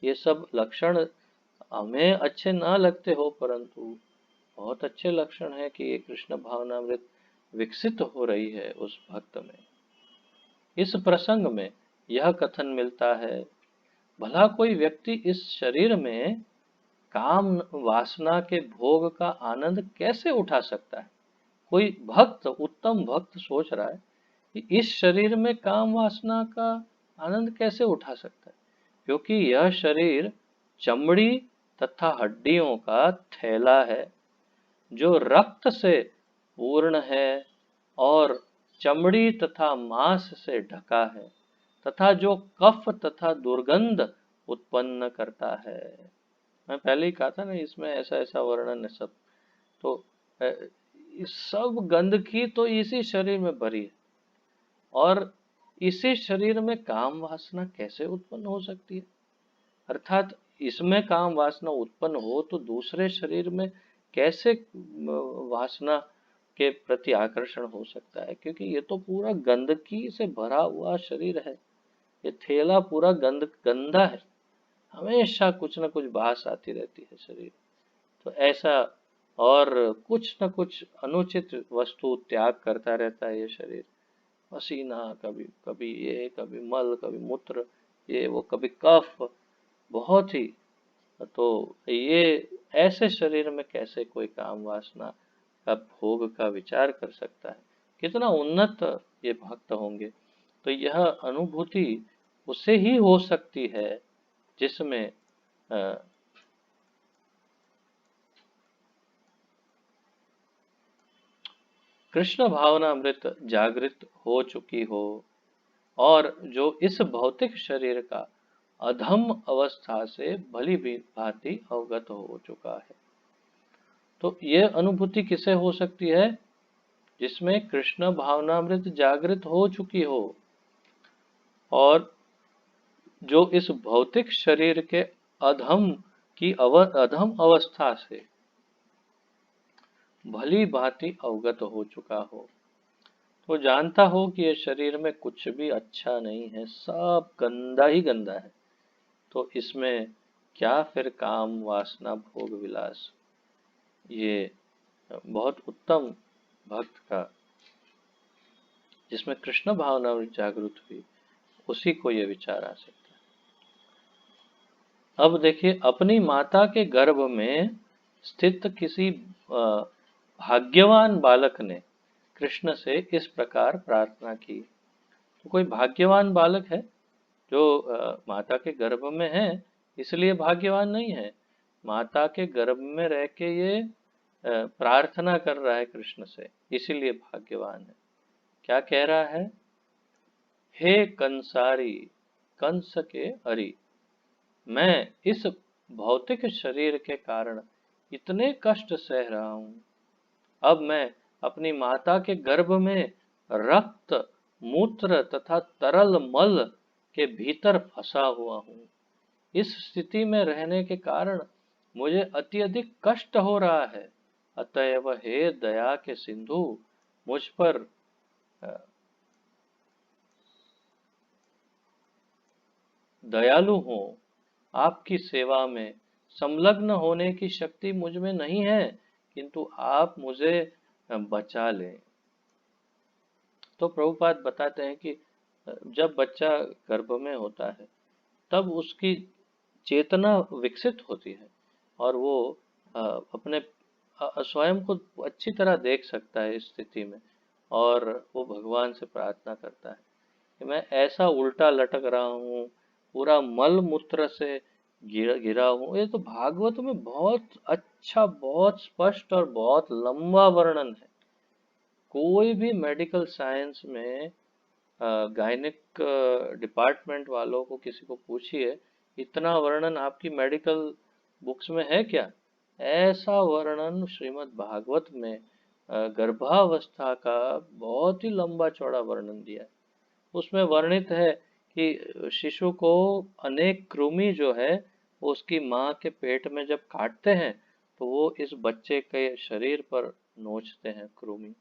ये सब लक्षण हमें अच्छे ना लगते हो, परंतु बहुत अच्छे लक्षण है कि ये कृष्ण भावनामृत विकसित हो रही है उस भक्त में। इस प्रसंग में यह कथन मिलता है, भला कोई व्यक्ति इस शरीर में काम वासना के भोग का आनंद कैसे उठा सकता है। कोई भक्त, उत्तम भक्त सोच रहा है कि इस शरीर में काम वासना का आनंद कैसे उठा सकता है, क्योंकि यह शरीर चमड़ी तथा हड्डियों का थैला है, जो रक्त से पूर्ण है और चमड़ी तथा मांस से ढका है, तथा जो कफ तथा दुर्गंध उत्पन्न करता है। मैं पहले ही कहा था ना, इसमें ऐसा ऐसा वर्णन है सब। तो इस सब गंदगी तो इसी शरीर में भरी है, और इसी शरीर में काम वासना कैसे उत्पन्न हो सकती है। अर्थात इसमें काम वासना उत्पन्न हो तो दूसरे शरीर में कैसे वासना के प्रति आकर्षण हो सकता है, क्योंकि ये तो पूरा गंदगी से भरा हुआ शरीर है, ये थैला पूरा गंदा है, हमेशा कुछ न कुछ बास आती रहती है शरीर। तो ऐसा, और कुछ न कुछ अनुचित वस्तु त्याग करता रहता है ये शरीर, पसीना, कभी कभी ये, कभी मल, कभी मूत्र, ये वो, कभी कफ, बहुत ही। तो ये ऐसे शरीर में कैसे कोई काम वासना का भोग का विचार कर सकता है, कितना उन्नत ये भक्त होंगे। तो यह अनुभूति उसे ही हो सकती है जिसमें कृष्ण भावनामृत जागृत हो चुकी हो, और जो इस भौतिक शरीर का अधम अवस्था से भली भांति अवगत हो चुका है। तो ये अनुभूति किसे हो सकती है, जिसमें कृष्ण भावनामृत जागृत हो चुकी हो, और जो इस भौतिक शरीर के अधम अवस्था से भली भांति अवगत हो चुका हो। तो जानता हो कि ये शरीर में कुछ भी अच्छा नहीं है, सब गंदा ही गंदा है। तो इसमें क्या फिर काम वासना भोग विलास। ये बहुत उत्तम भक्त का, जिसमें कृष्ण भावना जागृत हुई, उसी को ये विचार आ सकता है। अब देखिए, अपनी माता के गर्भ में स्थित किसी भाग्यवान बालक ने कृष्ण से इस प्रकार प्रार्थना की। तो कोई भाग्यवान बालक है जो माता के गर्भ में है, इसलिए भाग्यवान नहीं है। माता के गर्भ में रह के ये प्रार्थना कर रहा है कृष्ण से, इसीलिए भाग्यवान है। क्या कह रहा है? हे कंसारी, कंस के हरि, मैं इस भौतिक शरीर के कारण इतने कष्ट सह रहा हूँ। अब मैं अपनी माता के गर्भ में रक्त, मूत्र तथा तरल मल के भीतर फंसा हुआ हूँ। इस स्थिति में रहने के कारण मुझे अत्यधिक कष्ट हो रहा है। अतएव हे दया के सिंधु, मुझ पर दयालु हो। आपकी सेवा में संलग्न होने की शक्ति मुझ में नहीं है, किंतु आप मुझे बचा लें। तो प्रभुपाद बताते हैं कि जब बच्चा गर्भ में होता है, तब उसकी चेतना विकसित होती है और वो अपने स्वयं को अच्छी तरह देख सकता है इस स्थिति में, और वो भगवान से प्रार्थना करता है कि मैं ऐसा उल्टा लटक रहा हूँ, पूरा मल मूत्र से घिरा घिरा हूँ। ये तो भागवत में बहुत अच्छा, बहुत स्पष्ट और बहुत लंबा वर्णन है। कोई भी मेडिकल साइंस में गायनिक डिपार्टमेंट वालों को किसी को पूछिए, इतना वर्णन आपकी मेडिकल बुक्स में है क्या? ऐसा वर्णन श्रीमद् भागवत में गर्भावस्था का बहुत ही लंबा चौड़ा वर्णन दिया है। उसमें वर्णित है कि शिशु को अनेक कृमि जो है, वो उसकी माँ के पेट में जब काटते हैं, तो वो इस बच्चे के शरीर पर नोचते हैं कृमि।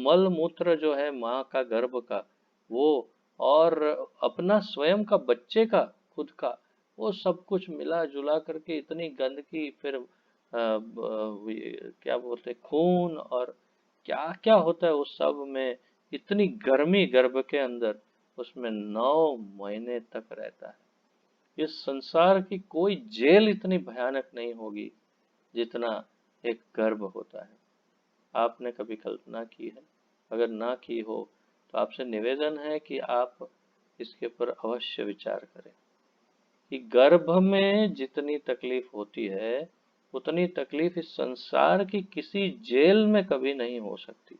मल मूत्र जो है माँ का गर्भ का, वो और अपना स्वयं का, बच्चे का खुद का, वो सब कुछ मिला जुला करके इतनी गंदगी, फिर क्या बोलते खून, और क्या क्या होता है उस सब में, इतनी गर्मी गर्भ के अंदर, उसमें 9 महीने तक रहता है। इस संसार की कोई जेल इतनी भयानक नहीं होगी जितना एक गर्भ होता है। आपने कभी कल्पना की है? अगर ना की हो तो आपसे निवेदन है कि आप इसके ऊपर अवश्य विचार करें कि गर्भ में जितनी तकलीफ होती है, उतनी तकलीफ इस संसार की किसी जेल में कभी नहीं हो सकती।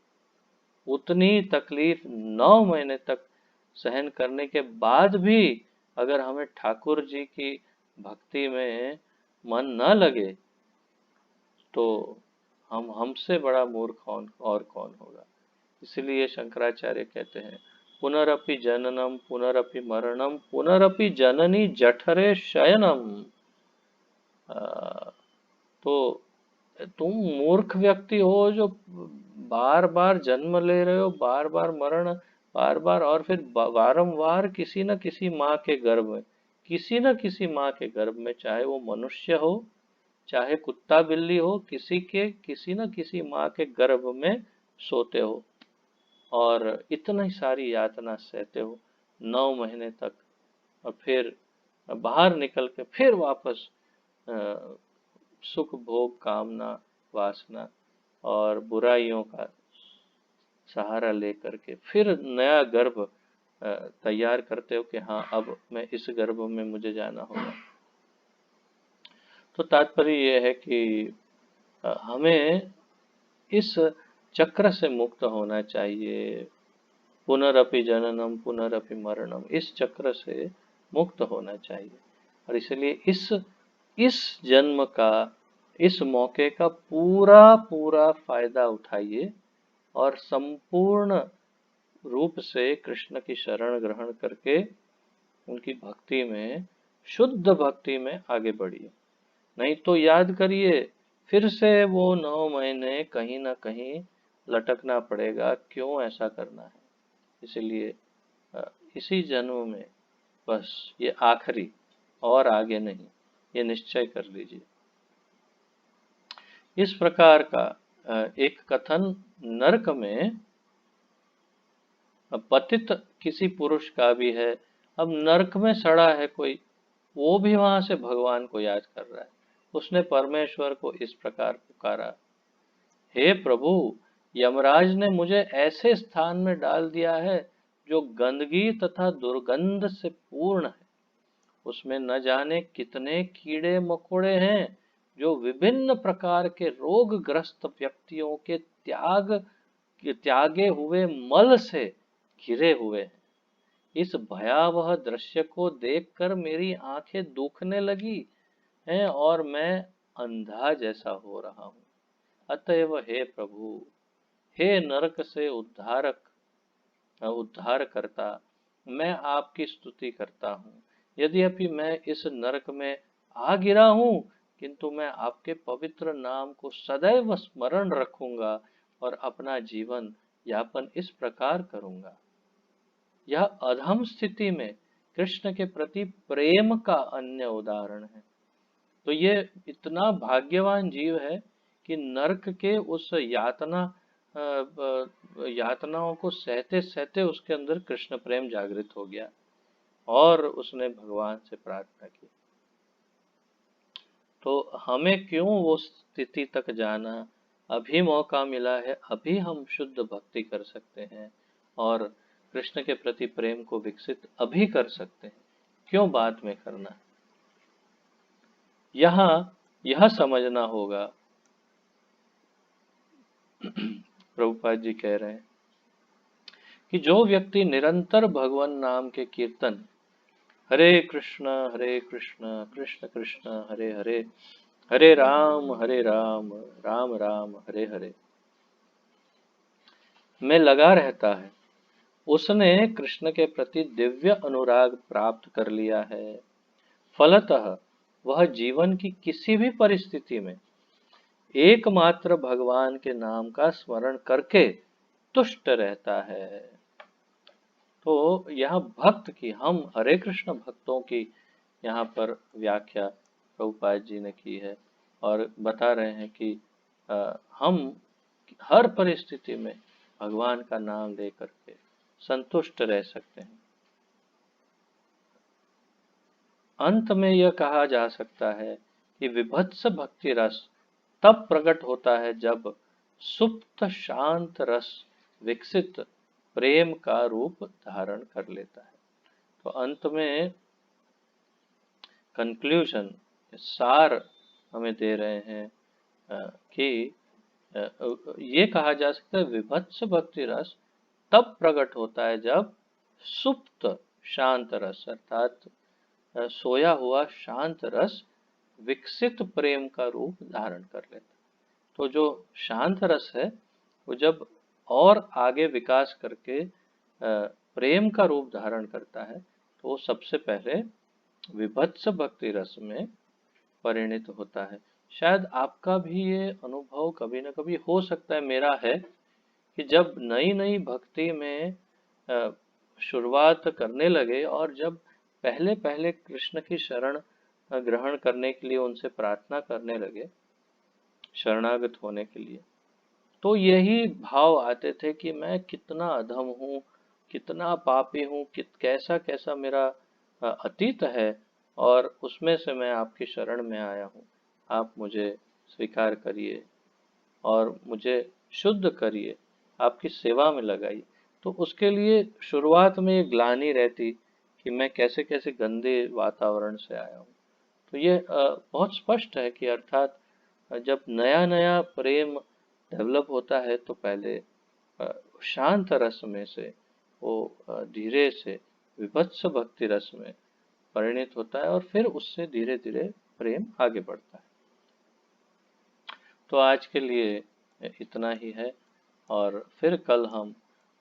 उतनी तकलीफ 9 महीने तक सहन करने के बाद भी अगर हमें ठाकुर जी की भक्ति में मन न लगे, तो हम हमसे बड़ा मूर्ख कौन होगा। इसलिए शंकराचार्य कहते हैं, पुनरपि जननम पुनरपि मरणम पुनरपि जननी जठरे शयनम। तो तुम मूर्ख व्यक्ति हो जो बार बार जन्म ले रहे हो, बार बार मरण, बार बार, और फिर बारंबार किसी न किसी माँ के गर्भ में, किसी न किसी माँ के गर्भ में, चाहे वो मनुष्य हो चाहे कुत्ता बिल्ली हो, किसी न किसी माँ के गर्भ में सोते हो, और इतनी सारी यातना सहते हो 9 महीने तक, और फिर बाहर निकल के फिर वापस सुख भोग कामना वासना और बुराइयों का सहारा लेकर के फिर नया गर्भ तैयार करते हो कि हाँ, अब मैं इस गर्भ में मुझे जाना होगा। तो तात्पर्य यह है कि हमें इस चक्र से मुक्त होना चाहिए। पुनरपि जननम पुनरपि मरणम, इस चक्र से मुक्त होना चाहिए। और इसलिए इस जन्म का, इस मौके का पूरा पूरा फायदा उठाइए और संपूर्ण रूप से कृष्ण की शरण ग्रहण करके उनकी भक्ति में, शुद्ध भक्ति में आगे बढ़िए। नहीं तो याद करिए, फिर से वो 9 महीने कहीं ना कहीं लटकना पड़ेगा। क्यों ऐसा करना है? इसलिए इसी जन्म में बस ये आखिरी और आगे नहीं, ये निश्चय कर लीजिए। इस प्रकार का एक कथन नरक में पतित किसी पुरुष का भी है। अब नरक में सड़ा है कोई, वो भी वहां से भगवान को याद कर रहा है। उसने परमेश्वर को इस प्रकार पुकारा, हे प्रभु, यमराज ने मुझे ऐसे स्थान में डाल दिया है जो गंदगी तथा दुर्गंध से पूर्ण है। उसमें न जाने कितने कीड़े मकोड़े हैं जो विभिन्न प्रकार के रोगग्रस्त व्यक्तियों के त्यागे हुए मल से घिरे हुए हैं। इस भयावह दृश्य को देखकर मेरी आंखें दुखने लगी हैं और मैं अंधा जैसा हो रहा हूँ। अतएव हे प्रभु, हे नरक से उद्धार करता, मैं आपकी स्तुति करता हूँ। यद्यपि मैं इस नरक में आ गिरा हूँ, किंतु मैं आपके पवित्र नाम को सदैव स्मरण रखूंगा और अपना जीवन यापन इस प्रकार करूंगा। यह अधम स्थिति में कृष्ण के प्रति प्रेम का अन्य उदाहरण है। तो ये इतना भाग्यवान जीव है कि नरक के उस यातनाओं को सहते सहते उसके अंदर कृष्ण प्रेम जागृत हो गया और उसने भगवान से प्रार्थना की। तो हमें क्यों वो स्थिति तक जाना? अभी मौका मिला है, अभी हम शुद्ध भक्ति कर सकते हैं और कृष्ण के प्रति प्रेम को विकसित अभी कर सकते हैं। क्यों बाद में करना? यहाँ यह समझना होगा, प्रभुपाद जी कह रहे हैं कि जो व्यक्ति निरंतर भगवान नाम के कीर्तन, हरे कृष्ण कृष्ण कृष्ण हरे हरे, हरे राम राम राम हरे हरे में लगा रहता है, उसने कृष्ण के प्रति दिव्य अनुराग प्राप्त कर लिया है। फलतः वह जीवन की किसी भी परिस्थिति में एकमात्र भगवान के नाम का स्मरण करके तुष्ट रहता है। तो यह भक्त की, हम हरे कृष्ण भक्तों की यहाँ पर व्याख्या प्रभुपाद जी ने की है और बता रहे हैं कि हम हर परिस्थिति में भगवान का नाम लेकर के संतुष्ट रह सकते हैं। अंत में यह कहा जा सकता है कि विभत्स भक्ति रस तब प्रकट होता है जब सुप्त शांत रस विकसित प्रेम का रूप धारण कर लेता है। तो अंत में कंक्लूजन, सार हमें दे रहे हैं कि ये कहा जा सकता है विभत्स भक्ति रस तब प्रकट होता है जब सुप्त शांत रस अर्थात सोया हुआ शांत रस विकसित प्रेम का रूप धारण कर लेता है। तो जो शांत रस है वो जब और आगे विकास करके प्रेम का रूप धारण करता है तो वो सबसे पहले विभत्स भक्ति रस में परिणित होता है। शायद आपका भी ये अनुभव कभी न कभी हो सकता है, मेरा है, कि जब नई नई भक्ति में शुरुआत करने लगे और जब पहले पहले कृष्ण की शरण ग्रहण करने के लिए उनसे प्रार्थना करने लगे, शरणागत होने के लिए, तो यही भाव आते थे कि मैं कितना अधम हूँ, कितना पापी हूँ, कैसा कैसा मेरा अतीत है और उसमें से मैं आपकी शरण में आया हूँ। आप मुझे स्वीकार करिए और मुझे शुद्ध करिए, आपकी सेवा में लगाइए। तो उसके लिए शुरुआत में ये ग्लानि रहती कि मैं कैसे कैसे गंदे वातावरण से आया हूँ। तो ये बहुत स्पष्ट है कि अर्थात जब नया नया प्रेम डेवलप होता है तो पहले शांत रस में से वो धीरे से विभत्स भक्ति रस में परिणित होता है और फिर उससे धीरे धीरे प्रेम आगे बढ़ता है। तो आज के लिए इतना ही है और फिर कल हम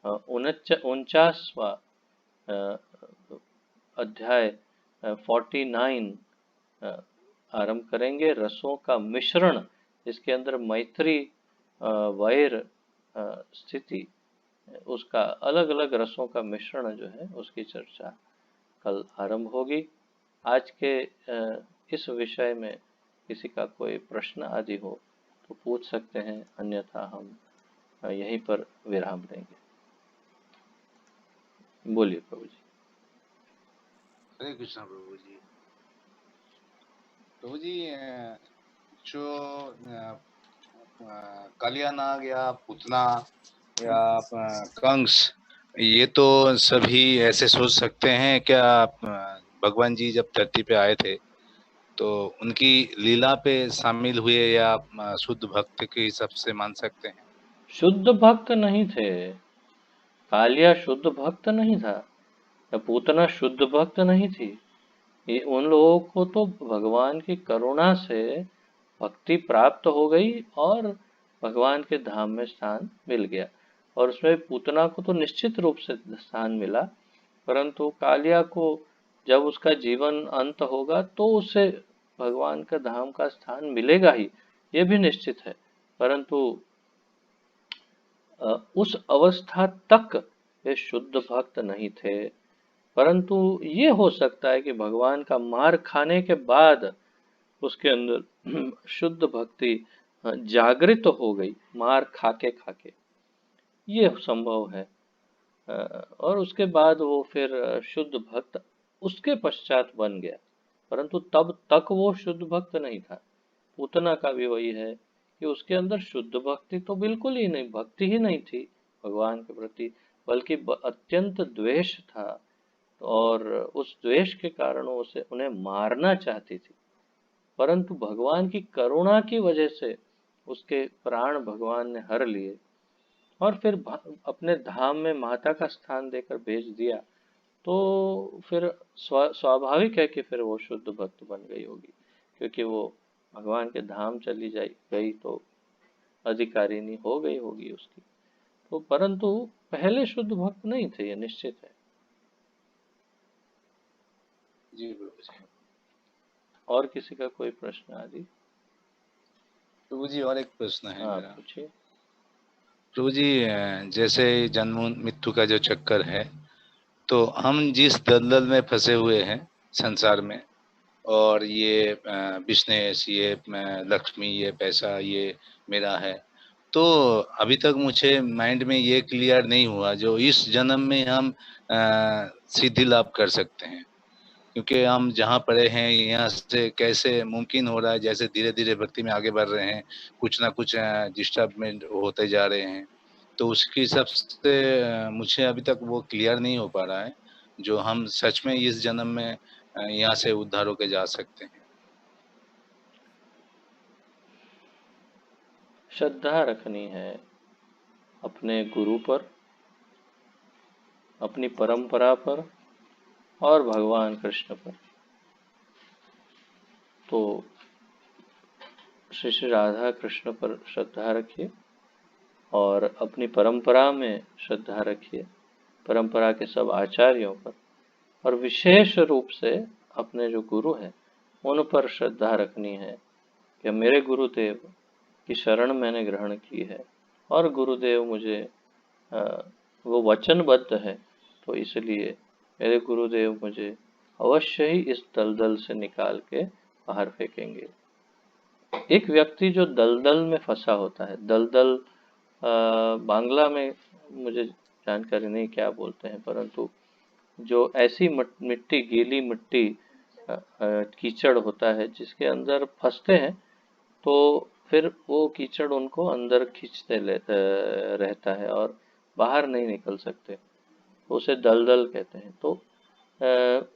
49वां अध्याय 49 आरंभ करेंगे, रसों का मिश्रण। इसके अंदर मैत्री वैर स्थिति, उसका अलग अलग रसों का मिश्रण जो है उसकी चर्चा कल आरंभ होगी। आज के इस विषय में किसी का कोई प्रश्न आदि हो तो पूछ सकते हैं, अन्यथा हम यहीं पर विराम लेंगे। बोलिए प्रभु जी। हरे कृष्णा प्रभु जी। प्रभु जी, जो कालिया नाग या पूतना या कंस, ये तो सभी ऐसे सोच सकते हैं क्या? भगवान जी जब धरती पे आए थे तो उनकी लीला पे शामिल हुए, या शुद्ध भक्त के हिसाब से मान सकते हैं? शुद्ध भक्त नहीं थे। कालिया शुद्ध भक्त नहीं था, या पूतना शुद्ध भक्त नहीं थी। ये उन लोगों को तो भगवान की करुणा से भक्ति प्राप्त हो गई और भगवान के धाम में स्थान मिल गया, और उसमें पूतना को तो निश्चित रूप से स्थान मिला, परंतु कालिया को जब उसका जीवन अंत होगा तो उसे भगवान का धाम का स्थान मिलेगा ही, ये भी निश्चित है। परंतु उस अवस्था तक वे शुद्ध भक्त नहीं थे। परंतु ये हो सकता है कि भगवान का मार खाने के बाद उसके अंदर शुद्ध भक्ति जागृत हो गई, मार खाके खाके, ये संभव है। और उसके बाद वो फिर शुद्ध भक्त उसके पश्चात बन गया, परंतु तब तक वो शुद्ध भक्त नहीं था। पूतना का भी वही है कि उसके अंदर शुद्ध भक्ति तो बिल्कुल ही नहीं, भक्ति ही नहीं थी भगवान के प्रति, बल्कि अत्यंत द्वेष था, और उस द्वेष के कारण वो उसे उन्हें मारना चाहती थी। परंतु भगवान की करुणा की वजह से उसके प्राण भगवान ने हर लिए, और फिर अपने धाम में माता का स्थान देकर भेज दिया। तो फिर स्वाभाविक है कि फिर वो शुद्ध भक्त बन गई होगी, क्योंकि वो भगवान के धाम चली गई तो अधिकारिणी हो गई होगी उसकी। तो परंतु पहले शुद्ध भक्त नहीं थे, ये निश्चित है। जी प्रभु जी। और किसी का कोई प्रश्न आदि? प्रभु जी, और एक प्रश्न है हाँ, मेरा। पूछिए। प्रभु जी, जैसे जन्म मृत्यु का जो चक्कर है, तो हम जिस दलदल में फंसे हुए हैं संसार में, और ये बिजनेस, ये लक्ष्मी, ये पैसा, ये मेरा है, तो अभी तक मुझे माइंड में ये क्लियर नहीं हुआ जो इस जन्म में हम सिद्धि लाभ कर सकते हैं। क्योंकि हम जहाँ पड़े हैं यहाँ से कैसे मुमकिन हो रहा है, जैसे धीरे धीरे भक्ति में आगे बढ़ रहे हैं, कुछ ना कुछ डिस्टर्बमेंट होते जा रहे हैं। तो उसकी हिसाब से मुझे अभी तक वो क्लियर नहीं हो पा रहा है जो हम सच में इस जन्म में यहाँ से उद्धार होके जा सकते हैं। श्रद्धा रखनी है अपने गुरु पर, अपनी परंपरा पर, और भगवान कृष्ण पर। तो श्री श्री राधा कृष्ण पर श्रद्धा रखिए, और अपनी परंपरा में श्रद्धा रखिए, परंपरा के सब आचार्यों पर, और विशेष रूप से अपने जो गुरु हैं उन पर श्रद्धा रखनी है कि मेरे गुरुदेव की शरण मैंने ग्रहण की है, और गुरुदेव मुझे वो वचनबद्ध है, तो इसलिए मेरे गुरुदेव मुझे अवश्य ही इस दलदल से निकाल के बाहर फेंकेंगे। एक व्यक्ति जो दलदल में फंसा होता है, दलदल बांग्ला में मुझे जानकारी नहीं क्या बोलते हैं, परंतु जो ऐसी मिट्टी, गीली मिट्टी, कीचड़ होता है जिसके अंदर फंसते हैं, तो फिर वो कीचड़ उनको अंदर खींचते रहता है और बाहर नहीं निकल सकते, उसे दलदल कहते हैं। तो अ,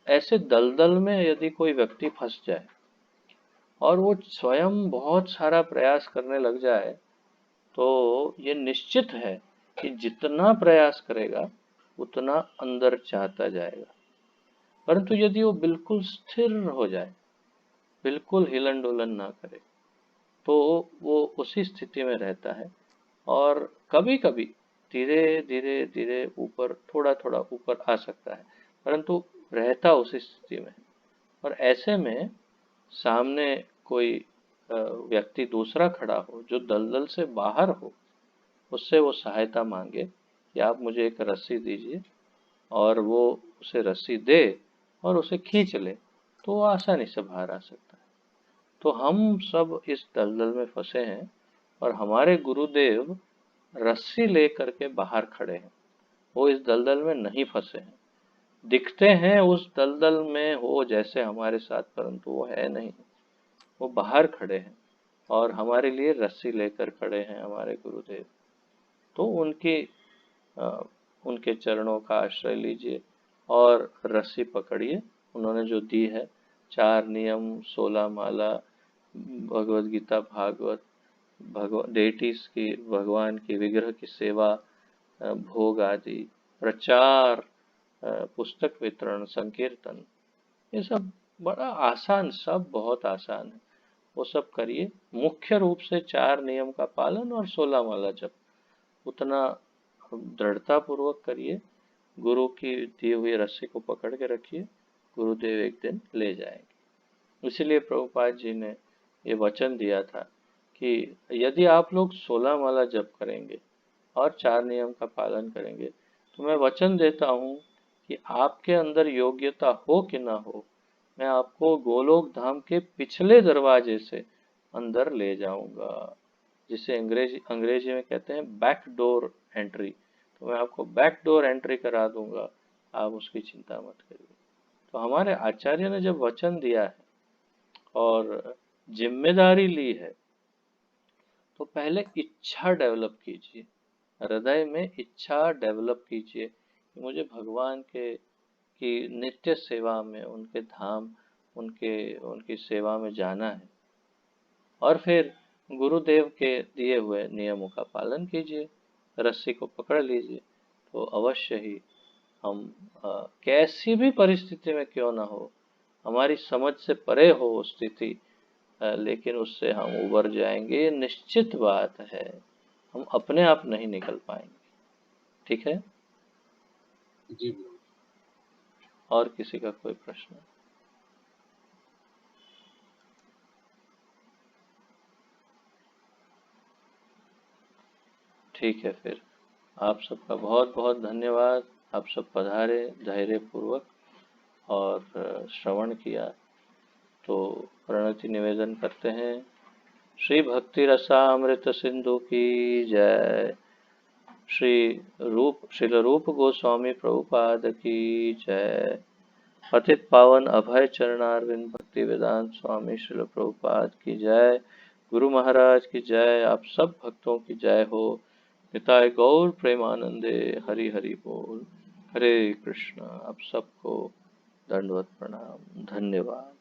ऐसे दलदल में यदि कोई व्यक्ति फंस जाए और वो स्वयं बहुत सारा प्रयास करने लग जाए, तो ये निश्चित है कि जितना प्रयास करेगा उतना अंदर चाहता जाएगा। परंतु यदि वो बिल्कुल स्थिर हो जाए, बिल्कुल हिलन डुलन ना करे, तो वो उसी स्थिति में रहता है, और कभी कभी धीरे धीरे धीरे ऊपर, थोड़ा थोड़ा ऊपर आ सकता है, परंतु रहता उसी स्थिति में। और ऐसे में सामने कोई व्यक्ति दूसरा खड़ा हो जो दलदल से बाहर हो, उससे वो सहायता मांगे कि आप मुझे एक रस्सी दीजिए, और वो उसे रस्सी दे, और उसे खींच ले तो वो आसानी से बाहर आ सकता है। तो हम सब इस दलदल में फंसे हैं और हमारे गुरुदेव रस्सी लेकर के बाहर खड़े हैं। वो इस दलदल में नहीं फंसे हैं, दिखते हैं उस दलदल में हो जैसे हमारे साथ, परंतु वो है नहीं। वो बाहर खड़े हैं और हमारे लिए रस्सी लेकर खड़े हैं हमारे गुरुदेव। तो अ, उनके चरणों का आश्रय लीजिए और रस्सी पकड़िए। उन्होंने जो दी है 4 नियम, 16 माला, भगवद गीता, भागवत, डेटीज की, भगवान की विग्रह की सेवा, भोग आदि, प्रचार, पुस्तक वितरण, संकीर्तन, ये सब बड़ा आसान, सब बहुत आसान है। वो सब करिए। मुख्य रूप से 4 नियम का पालन और 16 माला जप उतना दृढ़ता पूर्वक करिए। गुरु की दी हुई रस्सी को पकड़ के रखिए, गुरुदेव एक दिन ले जाएंगे। इसलिए प्रभुपाद जी ने ये वचन दिया था कि यदि आप लोग 16 माला जप करेंगे और 4 नियम का पालन करेंगे तो मैं वचन देता हूँ कि आपके अंदर योग्यता हो कि ना हो, मैं आपको गोलोक धाम के पिछले दरवाजे से अंदर ले जाऊंगा, जिसे अंग्रेजी में कहते हैं बैक डोर एंट्री। तो मैं आपको बैक डोर एंट्री करा दूंगा, आप उसकी चिंता मत करिए। तो हमारे आचार्य ने जब वचन दिया है और जिम्मेदारी ली है, तो पहले इच्छा डेवलप कीजिए, हृदय में इच्छा डेवलप कीजिए कि मुझे भगवान के की नित्य सेवा में, उनके धाम, उनके उनकी सेवा में जाना है। और फिर गुरुदेव के दिए हुए नियमों का पालन कीजिए, रस्सी को पकड़ लीजिए, तो अवश्य ही हम कैसी भी परिस्थिति में क्यों ना हो, हमारी समझ से परे हो वो स्थिति, लेकिन उससे हम उबर जाएंगे, ये निश्चित बात है। हम अपने आप नहीं निकल पाएंगे। ठीक है। जी गुरु। और किसी का कोई प्रश्न? ठीक है, फिर आप सबका बहुत बहुत धन्यवाद। आप सब पधारे धैर्य पूर्वक और श्रवण किया। तो प्रणति निवेदन करते हैं। श्री भक्ति रसामृत सिंधु की जय। श्रील रूप गोस्वामी प्रभुपाद की जय। पतित पावन अभय चरणारविंद भक्ति वेदांत स्वामी श्रील प्रभुपाद की जय। गुरु महाराज की जय। आप सब भक्तों की जय हो। निताय गौर प्रेमानंदे। हरि हरि बोल। हरे कृष्ण। आप सबको दंडवत प्रणाम। धन्यवाद।